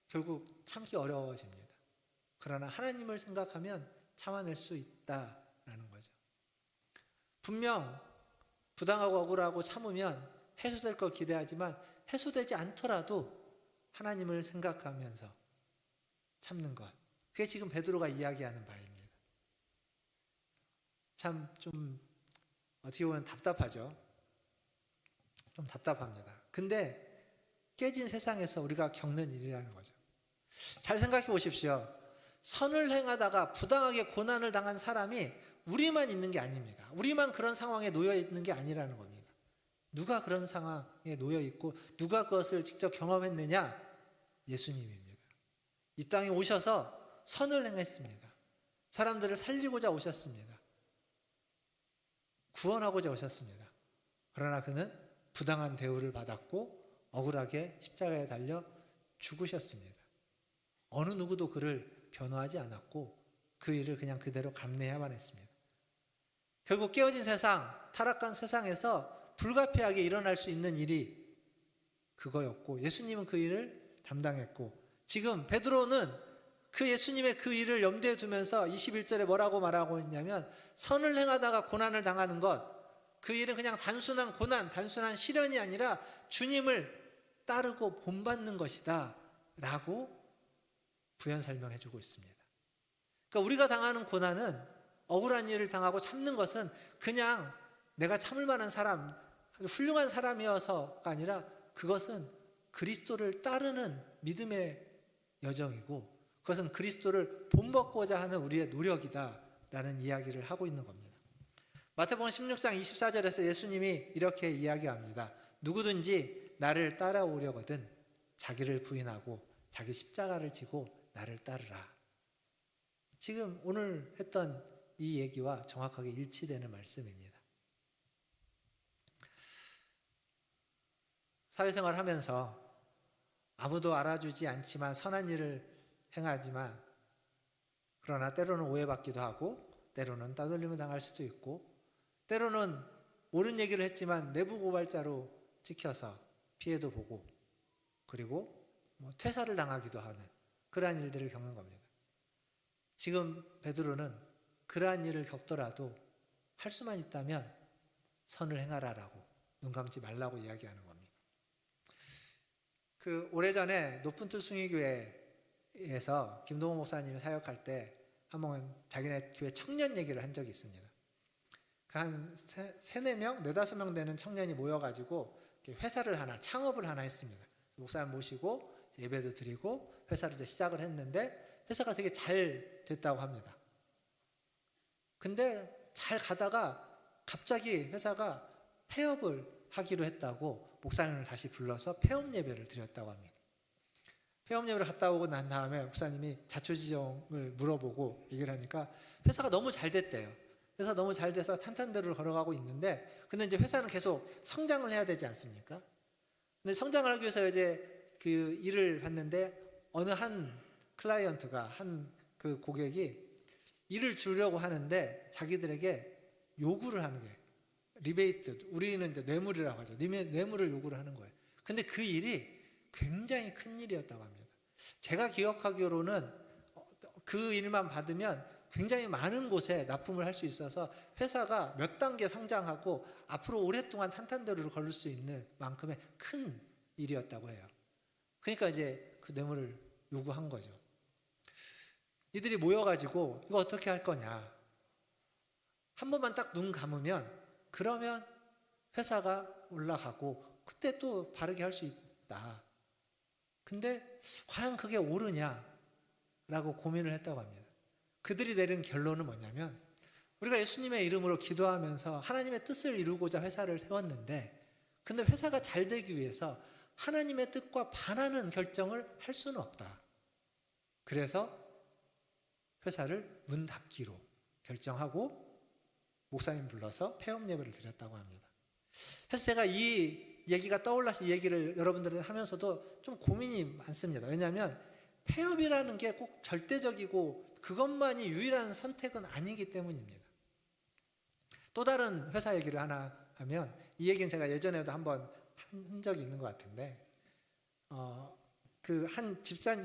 결국 참기 어려워집니다. 그러나 하나님을 생각하면 참아낼 수 있다라는 거죠. 분명 부당하고 억울하고 참으면 해소될 걸 기대하지만 해소되지 않더라도 하나님을 생각하면서 참는 것, 그게 지금 베드로가 이야기하는 바입니다. 참 좀 어떻게 보면 답답하죠. 좀 답답합니다. 근데 깨진 세상에서 우리가 겪는 일이라는 거죠. 잘 생각해 보십시오. 선을 행하다가 부당하게 고난을 당한 사람이 우리만 있는 게 아닙니다. 우리만 그런 상황에 놓여 있는 게 아니라는 겁니다. 누가 그런 상황에 놓여 있고 누가 그것을 직접 경험했느냐? 예수님입니다. 이 땅에 오셔서 선을 행했습니다. 사람들을 살리고자 오셨습니다. 구원하고자 오셨습니다. 그러나 그는 부당한 대우를 받았고 억울하게 십자가에 달려 죽으셨습니다. 어느 누구도 그를 변호하지 않았고 그 일을 그냥 그대로 감내해야만 했습니다. 결국 깨어진 세상, 타락한 세상에서 불가피하게 일어날 수 있는 일이 그거였고 예수님은 그 일을 담당했고 지금 베드로는 그 예수님의 그 일을 염두에 두면서 21절에 뭐라고 말하고 있냐면 선을 행하다가 고난을 당하는 것, 그 일은 그냥 단순한 고난, 단순한 시련이 아니라 주님을 따르고 본받는 것이다 라고 부연 설명해 주고 있습니다. 그러니까 우리가 당하는 고난은 억울한 일을 당하고 참는 것은 그냥 내가 참을 만한 사람, 훌륭한 사람이어서가 아니라 그것은 그리스도를 따르는 믿음의 여정이고 그것은 그리스도를 본받고자 하는 우리의 노력이다라는 이야기를 하고 있는 겁니다. 마태복음 16장 24절에서 예수님이 이렇게 이야기합니다. 누구든지 나를 따라오려거든 자기를 부인하고 자기 십자가를 지고 나를 따르라. 지금 오늘 했던 이 얘기와 정확하게 일치되는 말씀입니다. 사회생활 하면서 아무도 알아주지 않지만 선한 일을 행하지만 그러나 때로는 오해받기도 하고 때로는 따돌림을 당할 수도 있고 때로는 옳은 얘기를 했지만 내부 고발자로 찍혀서 피해도 보고 그리고 퇴사를 당하기도 하는 그러한 일들을 겪는 겁니다. 지금 베드로는 그러한 일을 겪더라도 할 수만 있다면 선을 행하라라고 눈 감지 말라고 이야기하는 겁니다. 그 오래전에 높은 뜻 숭의교회에서 김동호 목사님이 사역할 때 한번 자기네 교회 청년 얘기를 한 적이 있습니다. 한 3-4명, 4-5명 되는 청년이 모여가지고 회사를 하나, 창업을 하나 했습니다. 목사님 모시고 예배도 드리고 회사를 이제 시작을 했는데 회사가 되게 잘 됐다고 합니다. 근데 잘 가다가 갑자기 회사가 폐업을 하기로 했다고 목사님을 다시 불러서 폐업 예배를 드렸다고 합니다. 폐업 예배를 갔다 오고 난 다음에 목사님이 자초지종을 물어보고 얘기를 하니까 회사가 너무 잘 됐대요. 회사 너무 잘 돼서 탄탄대로를 걸어가고 있는데 근데 이제 회사는 계속 성장을 해야 되지 않습니까? 근데 성장을 하기 위해서 이제 그 일을 봤는데 어느 한 클라이언트가 한 그 고객이 일을 주려고 하는데 자기들에게 요구를 하는 거예요. 리베이트, 우리는 이제 뇌물이라고 하죠. 뇌물을 요구를 하는 거예요. 근데 그 일이 굉장히 큰 일이었다고 합니다. 제가 기억하기로는 그 일만 받으면 굉장히 많은 곳에 납품을 할 수 있어서 회사가 몇 단계 성장하고 앞으로 오랫동안 탄탄대로를 걸을 수 있는 만큼의 큰 일이었다고 해요. 그러니까 이제 그 뇌물을 요구한 거죠. 이들이 모여가지고 이거 어떻게 할 거냐. 한 번만 딱 눈 감으면 그러면 회사가 올라가고 그때 또 바르게 할 수 있다. 근데 과연 그게 옳으냐라고 고민을 했다고 합니다. 그들이 내린 결론은 뭐냐면 우리가 예수님의 이름으로 기도하면서 하나님의 뜻을 이루고자 회사를 세웠는데 근데 회사가 잘 되기 위해서 하나님의 뜻과 반하는 결정을 할 수는 없다. 그래서 회사를 문 닫기로 결정하고 목사님 불러서 폐업 예배를 드렸다고 합니다. 그래서 제가 이 얘기가 떠올라서 이 얘기를 여러분들한테 하면서도 좀 고민이 많습니다. 왜냐하면 폐업이라는 게 꼭 절대적이고 그것만이 유일한 선택은 아니기 때문입니다. 또 다른 회사 얘기를 하나 하면 이 얘기는 제가 예전에도 한번 한 적이 있는 것 같은데 그 한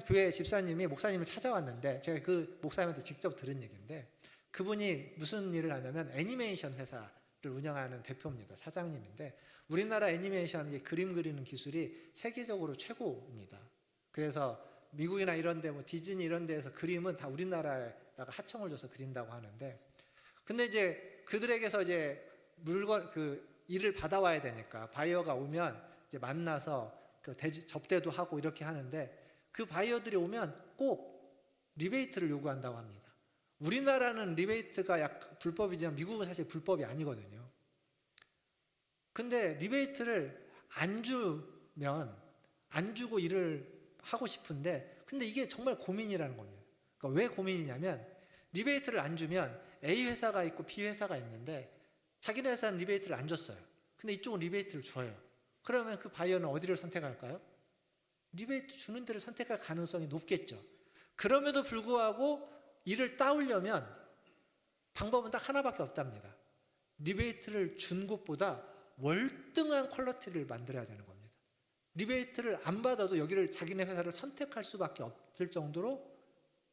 교회 집사님이 목사님을 찾아왔는데 제가 그 목사님한테 직접 들은 얘기인데 그분이 무슨 일을 하냐면 애니메이션 회사를 운영하는 대표입니다. 사장님인데 우리나라 애니메이션 그림 그리는 기술이 세계적으로 최고입니다. 그래서 미국이나 이런 데 디즈니 이런 데에서 그림은 다 우리나라에다가 하청을 줘서 그린다고 하는데 근데 이제 그들에게서 이제 물건 그 일을 받아와야 되니까 바이어가 오면 이제 만나서 그 접대도 하고 이렇게 하는데, 그 바이어들이 오면 꼭 리베이트를 요구한다고 합니다. 우리나라는 리베이트가 약 불법이지만 미국은 사실 불법이 아니거든요. 근데 리베이트를 안 주면 안 주고 일을 하고 싶은데, 근데 이게 정말 고민이라는 겁니다. 그러니까 왜 고민이냐면, 리베이트를 안 주면 A 회사가 있고 B 회사가 있는데 자기네 회사는 리베이트를 안 줬어요. 근데 이쪽은 리베이트를 줘요. 그러면 그 바이어는 어디를 선택할까요? 리베이트 주는 데를 선택할 가능성이 높겠죠. 그럼에도 불구하고 일을 따오려면 방법은 딱 하나밖에 없답니다. 리베이트를 준 곳보다 월등한 퀄리티를 만들어야 되는 겁니다. 리베이트를 안 받아도 여기를 자기네 회사를 선택할 수밖에 없을 정도로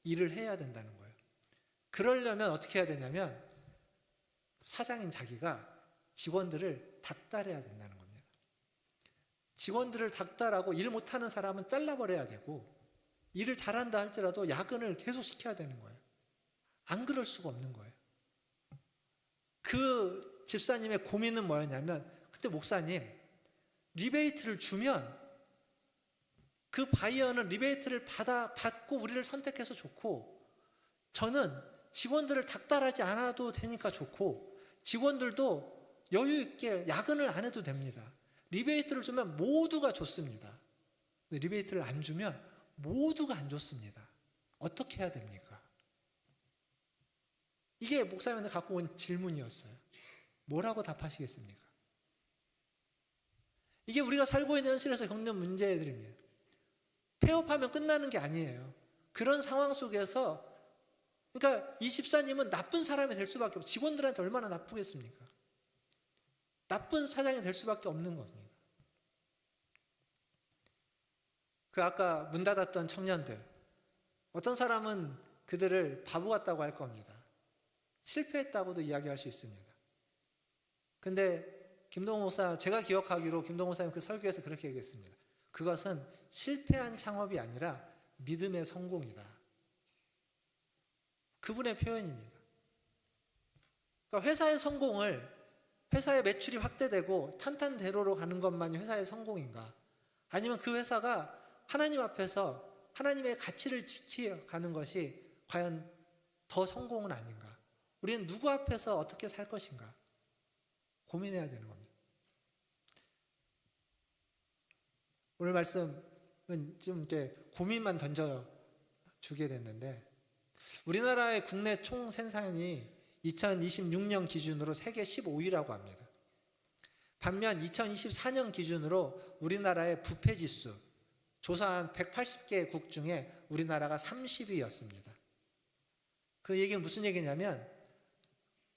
일을 해야 된다는 거예요. 그러려면 어떻게 해야 되냐면, 사장인 자기가 직원들을 닥달해야 된다는 겁니다. 직원들을 닥달하고 일 못하는 사람은 잘라버려야 되고, 일을 잘한다 할지라도 야근을 계속 시켜야 되는 거예요. 안 그럴 수가 없는 거예요. 그 집사님의 고민은 뭐였냐면, 그때 목사님, 리베이트를 주면 그 바이어는 리베이트를 받고 우리를 선택해서 좋고, 저는 직원들을 닥달하지 않아도 되니까 좋고, 직원들도 여유 있게 야근을 안 해도 됩니다. 리베이트를 주면 모두가 좋습니다. 근데 리베이트를 안 주면 모두가 안 좋습니다. 어떻게 해야 됩니까? 이게 목사님한테 갖고 온 질문이었어요. 뭐라고 답하시겠습니까? 이게 우리가 살고 있는 현실에서 겪는 문제들입니다. 폐업하면 끝나는 게 아니에요. 그런 상황 속에서, 그러니까 이 집사님은 나쁜 사람이 될 수밖에 없고, 직원들한테 얼마나 나쁘겠습니까? 나쁜 사장이 될 수밖에 없는 겁니다. 그 아까 문 닫았던 청년들, 어떤 사람은 그들을 바보 같다고 할 겁니다. 실패했다고도 이야기할 수 있습니다. 근데 김동호 목사, 제가 기억하기로 김동호 목사님 그 설교에서 그렇게 얘기했습니다. 그것은 실패한 창업이 아니라 믿음의 성공이다. 그분의 표현입니다. 그러니까 회사의 성공을, 회사의 매출이 확대되고 탄탄대로로 가는 것만이 회사의 성공인가? 아니면 그 회사가 하나님 앞에서 하나님의 가치를 지켜가는 것이 과연 더 성공은 아닌가? 우리는 누구 앞에서 어떻게 살 것인가? 고민해야 되는 겁니다. 오늘 말씀은 좀 이렇게 고민만 던져주게 됐는데, 우리나라의 국내 총 생산이 2026년 기준으로 세계 15위라고 합니다. 반면 2024년 기준으로 우리나라의 부패 지수, 조사한 180개국 중에 우리나라가 30위였습니다. 그 얘기는 무슨 얘기냐면,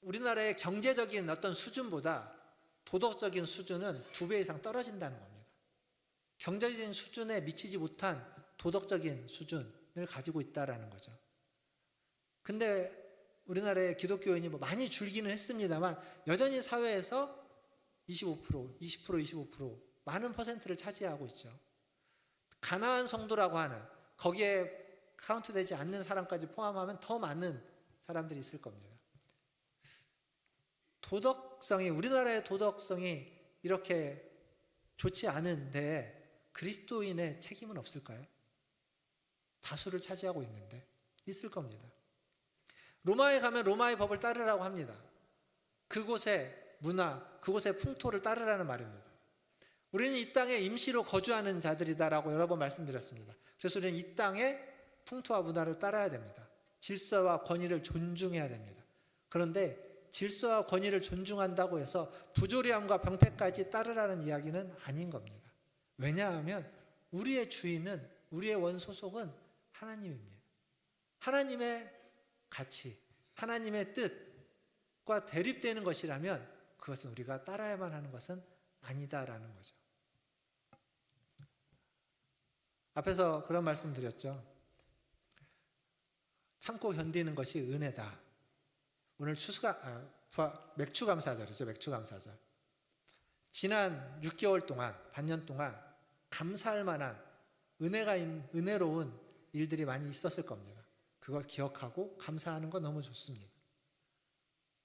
우리나라의 경제적인 어떤 수준보다 도덕적인 수준은 2배 이상 떨어진다는 겁니다. 경제적인 수준에 미치지 못한 도덕적인 수준을 가지고 있다는 거죠. 근데 우리나라의 기독교인이 뭐 많이 줄기는 했습니다만, 여전히 사회에서 25%, 25% 많은 퍼센트를 차지하고 있죠. 가나안 성도라고 하는, 거기에 카운트되지 않는 사람까지 포함하면 더 많은 사람들이 있을 겁니다. 도덕성이, 우리나라의 도덕성이 이렇게 좋지 않은데 그리스도인의 책임은 없을까요? 다수를 차지하고 있는데 있을 겁니다. 로마에 가면 로마의 법을 따르라고 합니다. 그곳의 문화, 그곳의 풍토를 따르라는 말입니다. 우리는 이 땅에 임시로 거주하는 자들이다라고 여러 번 말씀드렸습니다. 그래서 우리는 이 땅의 풍토와 문화를 따라야 됩니다. 질서와 권위를 존중해야 됩니다. 그런데 질서와 권위를 존중한다고 해서 부조리함과 병폐까지 따르라는 이야기는 아닌 겁니다. 왜냐하면 우리의 주인은, 우리의 원소속은 하나님입니다. 하나님의 가치, 하나님의 뜻과 대립되는 것이라면 그것은 우리가 따라야만 하는 것은 아니다라는 거죠. 앞에서 그런 말씀 드렸죠. 참고 견디는 것이 은혜다. 오늘 맥주 감사절이죠. 맥주 감사절. 지난 6개월 동안, 반년 동안 감사할 만한 은혜로운 일들이 많이 있었을 겁니다. 그것 기억하고 감사하는 건 너무 좋습니다.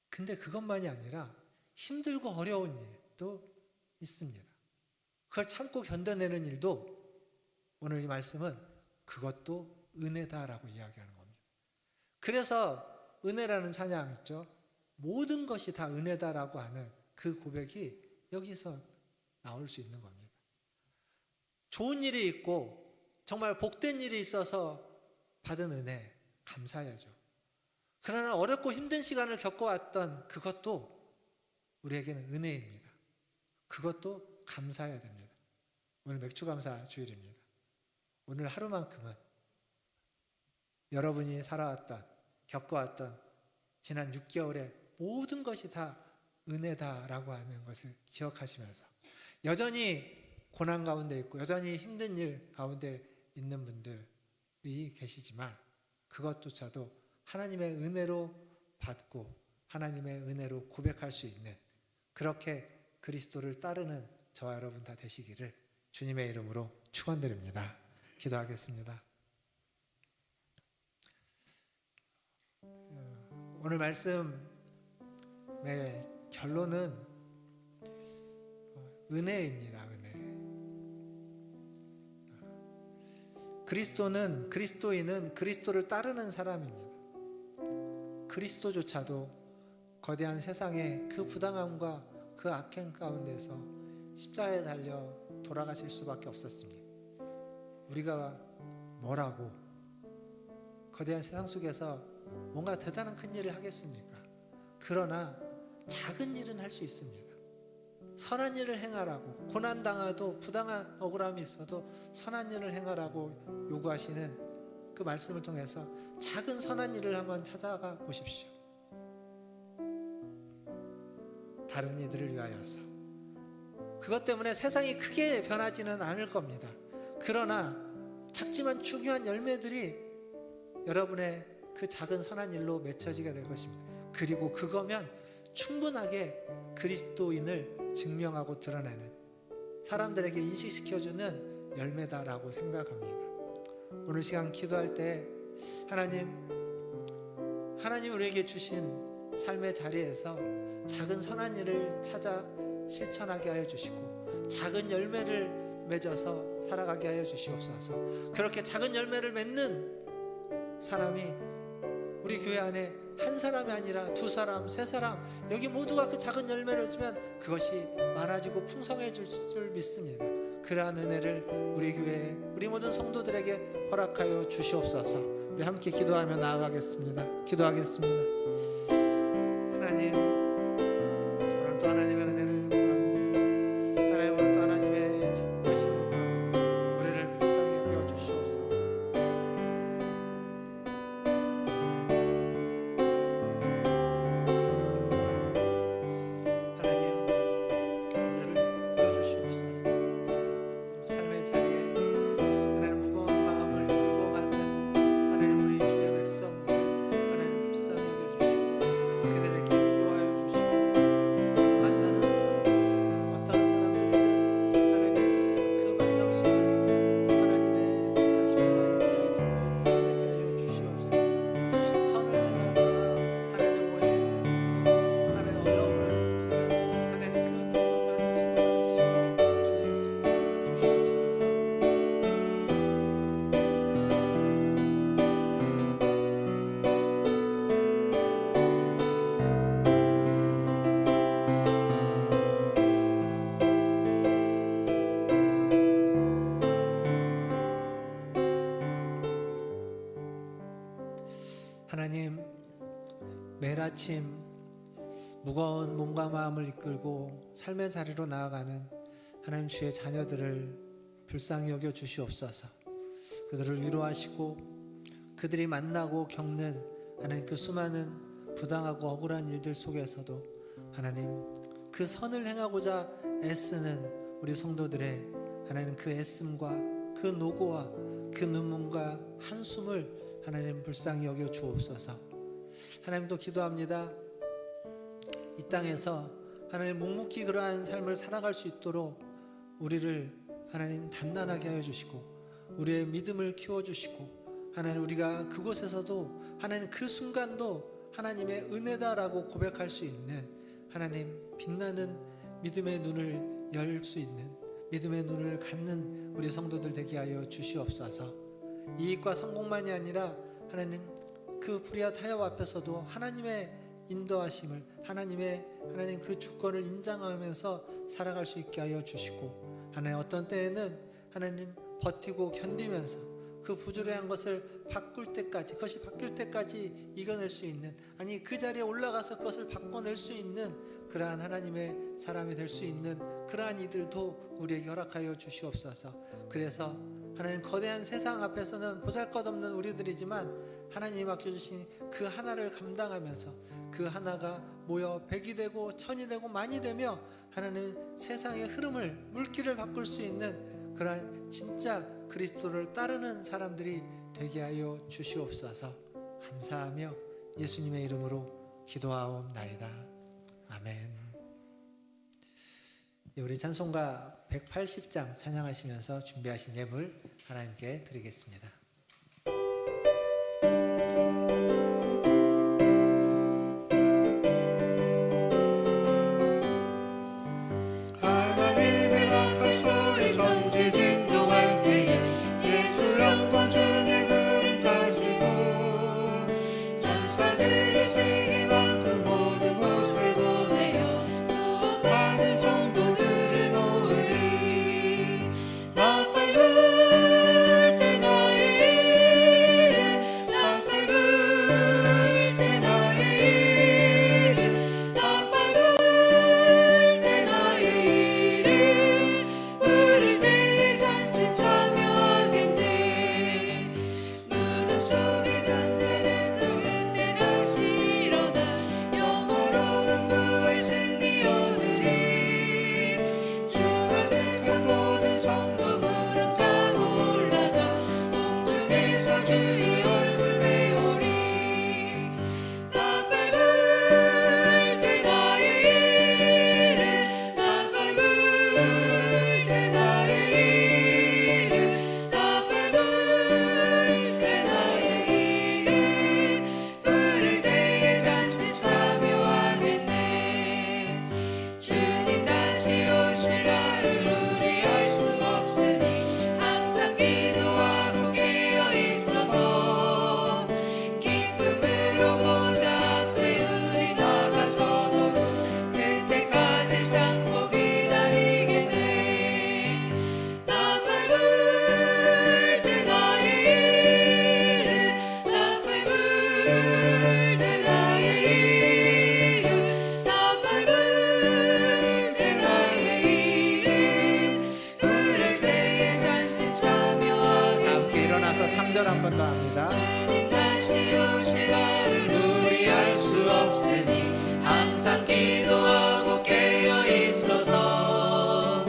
근데 그것만이 아니라 힘들고 어려운 일도 있습니다. 그걸 참고 견뎌내는 일도 오늘 이 말씀은 그것도 은혜다라고 이야기하는 겁니다. 그래서 은혜라는 찬양 있죠. 모든 것이 다 은혜다라고 하는 그 고백이 여기서 나올 수 있는 겁니다. 좋은 일이 있고 정말 복된 일이 있어서 받은 은혜 감사해야죠. 그러나 어렵고 힘든 시간을 겪어왔던 그것도 우리에게는 은혜입니다. 그것도 감사해야 됩니다. 오늘 맥주감사 주일입니다. 오늘 하루만큼은 여러분이 살아왔던, 겪어왔던 지난 6개월의 모든 것이 다 은혜다라고 하는 것을 기억하시면서 여전히 고난 가운데 있고 여전히 힘든 일 가운데 있는 분들이 계시지만 그것조차도 하나님의 은혜로 받고 하나님의 은혜로 고백할 수 있는 그렇게 그리스도를 따르는 저와 여러분 다 되시기를 주님의 이름으로 축원드립니다. 기도하겠습니다. 오늘 말씀의 결론은 은혜입니다. 은혜. 그리스도인은 그리스도를 따르는 사람입니다. 그리스도조차도 거대한 세상의 그 부당함과 그 악행 가운데서 십자가에 달려 돌아가실 수밖에 없었습니다. 우리가 뭐라고 거대한 세상 속에서 뭔가 대단한 큰 일을 하겠습니까? 그러나 작은 일은 할 수 있습니다. 선한 일을 행하라고, 고난당하도 부당한 억울함이 있어도 선한 일을 행하라고 요구하시는 그 말씀을 통해서 작은 선한 일을 한번 찾아가 보십시오. 다른 이들을 위하여서. 그것 때문에 세상이 크게 변하지는 않을 겁니다. 그러나 작지만 중요한 열매들이 여러분의 그 작은 선한 일로 맺혀지게 될 것입니다. 그리고 그거면 충분하게 그리스도인을 증명하고 드러내는, 사람들에게 인식시켜주는 열매다라고 생각합니다. 오늘 시간 기도할 때 하나님 우리에게 주신 삶의 자리에서 작은 선한 일을 찾아 실천하게 하여 주시고 작은 열매를 맺어서 살아가게 하여 주시옵소서. 그렇게 작은 열매를 맺는 사람이 우리 교회 안에 한 사람이 아니라 두 사람, 세 사람, 여기 모두가 그 작은 열매를 맺으면 그것이 많아지고 풍성해질 줄 믿습니다. 그러한 은혜를 우리 교회에, 우리 모든 성도들에게 허락하여 주시옵소서. 우리 함께 기도하며 나아가겠습니다. 기도하겠습니다. 하나님, 오늘 또 하나님의 은혜를 구합니다. 하나님, 오늘 또 하나님의 여심을 구합니다. 우리를 불쌍히 여겨 주시옵소서. 하나님, 우리를 이어주시옵소서. 삶의 자리에 하나님 무거운 마음을 끌고 가는 하나님 우리 주의 백성들 하나님 불쌍히 여겨주시고 그들에게 위로하여 주시고 만나는 사람들 어떤 사람들이든 하나님 그 만남 속에서 하나님의 선하심과 인자하심을 드러내게 하여 주시옵소서. 선을 행하다가 하나님 오해 하나님 어려움을 지만 하나님 그 눈물과 한숨을 하시고 주의 불쌍히 주시옵소서. 하나님, 매일 아침 무거운 몸과 마음을 이끌고 삶의 자리로 나아가는 하나님 주의 자녀들을 불쌍히 여겨 주시옵소서. 그들을 위로하시고 그들이 만나고 겪는 하나님 그 수많은 부당하고 억울한 일들 속에서도 하나님 그 선을 행하고자 애쓰는 우리 성도들의 하나님 그 애씀과 그 노고와 그 눈물과 한숨을 하나님 불쌍히 여겨 주옵소서. 하나님도 기도합니다. 이 땅에서 하나님 묵묵히 그러한 삶을 살아갈 수 있도록 우리를 하나님 단단하게 하여 주시고 우리의 믿음을 키워주시고 하나님 우리가 그곳에서도 하나님 그 순간도 하나님의 은혜다라고 고백할 수 있는 하나님 빛나는 믿음의 눈을 열 수 있는, 믿음의 눈을 갖는 우리 성도들 되게 하여 주시옵소서. 이익과 성공만이 아니라 하나님 그 불의와 타협 앞에서도 하나님의 인도하심을, 하나님 그 주권을 인정하면서 살아갈 수 있게 하여 주시고, 하나님 어떤 때에는 하나님 버티고 견디면서 그 부조리한 것을 바꿀 때까지, 그것이 바뀔 때까지 이겨낼 수 있는, 아니 그 자리에 올라가서 그것을 바꿔낼 수 있는 그러한 하나님의 사람이 될 수 있는 그러한 이들도 우리에게 허락하여 주시옵소서. 그래서 하나님 거대한 세상 앞에서는 보잘것없는 우리들이지만 하나님이 맡겨주신 그 하나를 감당하면서 그 하나가 모여 백이 되고 천이 되고 만이 되며 하나님 세상의 흐름을, 물길을 바꿀 수 있는 그러한 진짜 그리스도를 따르는 사람들이 되게 하여 주시옵소서. 감사하며 예수님의 이름으로 기도하옵나이다. 아멘. 우리 찬송가 180장 찬양하시면서 준비하신 예물 하나님께 드리겠습니다. 하나님의 나팔 소리 전지 진동할 때에 예수 영광 중에 구름 타시고 전사들을 세계 만국 모든 곳에 보내어 구원받은 성도들을 모으리. 나팔 불 때 나의 이름, 나팔 불 때 나의 이름, 나팔 불 때 나의 이름 부를 때에 잔치 참여하겠네. 무덤 속에 잠자는 자는 때 다시 일어나 영원로운 부활 승리 얻으리. 주가 택한 모든 성도 무릎 타고 올라가 공중에서 주의 얼굴 배우리. 나팔 불 때 나의 이름, 나팔 불 때 나의 이름, 나팔 불 때 나의 이름 부를 때에 잔치 참여하겠네. 주님 다시 오실 날을 우리 알 수 없으니 항상 기도하고 깨어 있어서 기쁨으로 보좌 앞에 우리 나가서도록 그때까지 참고 기다리겠네. 나팔 불 때 나의 이름, 나팔 불 때 나의 이름, 나팔 불 때 나의 이름 부를 때에 잔치 참여하겠네. 함께 일어나서 3절 한 번 더 합니다. 주님 다시 오실 날을 우리 알 수 없으니 항상 기도하고 깨어 있어서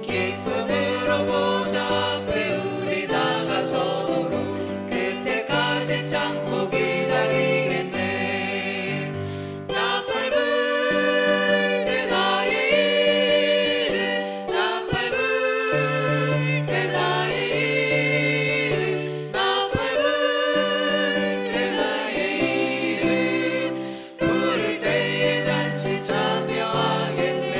기쁨으로 보좌 앞에 우리 나가서도록 그때까지 참고 기다리겠네. 나팔 불 때 나의 이름, 나팔 불 때 나의 이름, 나팔 불 때 나의 이름 부를 때에 잔치 참여하겠네.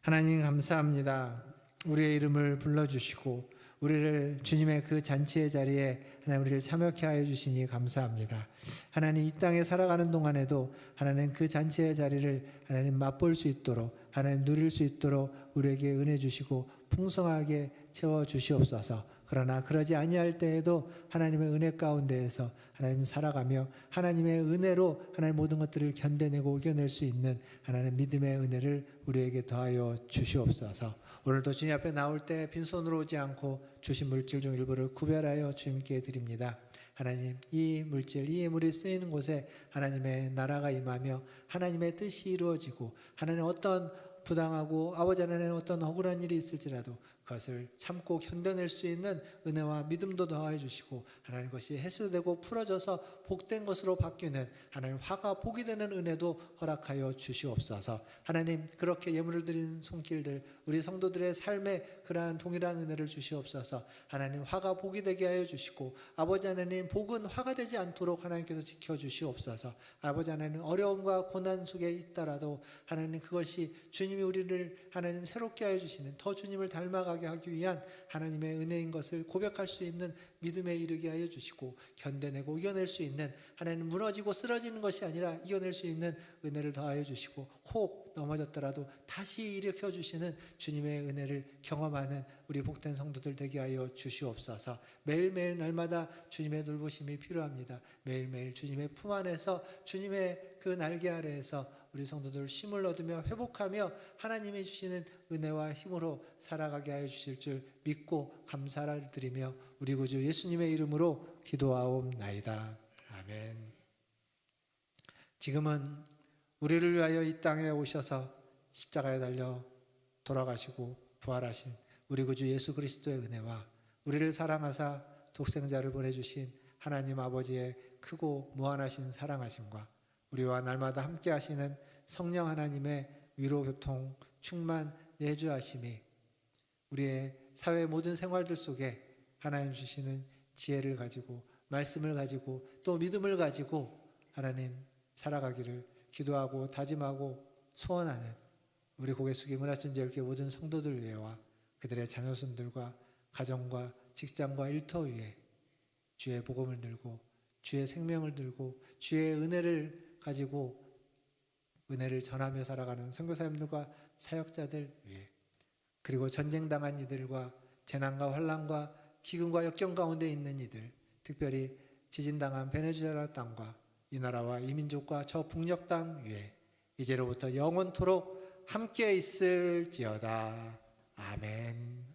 하나님 감사합니다. 우리의 이름을 불러주시고 우리를 주님의 그 잔치의 자리에 하나님 우리를 참여케 하여 주시니 감사합니다. 하나님 이 땅에 살아가는 동안에도 하나님 그 잔치의 자리를 하나님 맛볼 수 있도록, 하나님 누릴 수 있도록 우리에게 은혜 주시고 풍성하게 채워 주시옵소서. 그러나 그러지 아니할 때에도 하나님의 은혜 가운데에서 하나님 살아가며 하나님의 은혜로 하나님 모든 것들을 견뎌내고 이겨낼 수 있는 하나님 믿음의 은혜를 우리에게 더하여 주시옵소서. 오늘도 주님 앞에 나올 때 빈손으로 오지 않고 주신 물질 중 일부를 구별하여 주님께 드립니다. 하나님 이 물질, 이 예물이 쓰이는 곳에 하나님의 나라가 임하며 하나님의 뜻이 이루어지고 하나님 어떤 부당하고 아버지 하나님 어떤 억울한 일이 있을지라도 그것을 참고 견뎌낼 수 있는 은혜와 믿음도 더하여 주시고 하나님 것이 해소되고 풀어져서 복된 것으로 바뀌는 하나님 화가 복이 되는 은혜도 허락하여 주시옵소서. 하나님 그렇게 예물을 드리는 손길들 우리 성도들의 삶에 그러한 동일한 은혜를 주시옵소서. 하나님 화가 복이 되게 하여 주시고 아버지 하나님 복은 화가 되지 않도록 하나님께서 지켜주시옵소서. 아버지 하나님 어려움과 고난 속에 있더라도 하나님 그것이 주님이 우리를 하나님 새롭게 하여 주시는 더 주님을 닮아가게 하기 위한 하나님의 은혜인 것을 고백할 수 있는 믿음에 이르게 하여 주시고 견뎌내고 이겨낼 수 있는 하나님 무너지고 쓰러지는 것이 아니라 이겨낼 수 있는 은혜를 더하여 주시고 혹 넘어졌더라도 다시 일으켜 주시는 주님의 은혜를 경험하는 우리 복된 성도들 되게 하여 주시옵소서. 매일매일 날마다 주님의 돌보심이 필요합니다. 매일매일 주님의 품 안에서 주님의 그 날개 아래에서 우리 성도들 쉼을 얻으며 회복하며 하나님이 주시는 은혜와 힘으로 살아가게 하여 주실 줄 믿고 감사를 드리며 우리 구주 예수님의 이름으로 기도하옵나이다. 아멘. 지금은 우리를 위하여 이 땅에 오셔서 십자가에 달려 돌아가시고 부활하신 우리 구주 예수 그리스도의 은혜와 우리를 사랑하사 독생자를 보내주신 하나님 아버지의 크고 무한하신 사랑하심과 우리와 날마다 함께 하시는 성령 하나님의 위로 교통 충만 내주하심이 우리의 사회 모든 생활들 속에 하나님 주시는 지혜를 가지고 말씀을 가지고 또 믿음을 가지고 하나님 살아가기를 기도하고 다짐하고 소원하는 우리 고개 숙이 문화천지열교 모든 성도들 위해와 그들의 자녀손들과 가정과 직장과 일터 위에 주의 복음을 들고 주의 생명을 들고 주의 은혜를 가지고 은혜를 전하며 살아가는 선교사님들과 사역자들 위해 그리고 전쟁당한 이들과 재난과 환난과 기근과 역경 가운데 있는 이들 특별히 지진당한 베네수엘라 땅과 이 나라와 이 민족과 저 북녘 땅 위에 이제로부터 영원토록 함께 있을지어다. 아멘.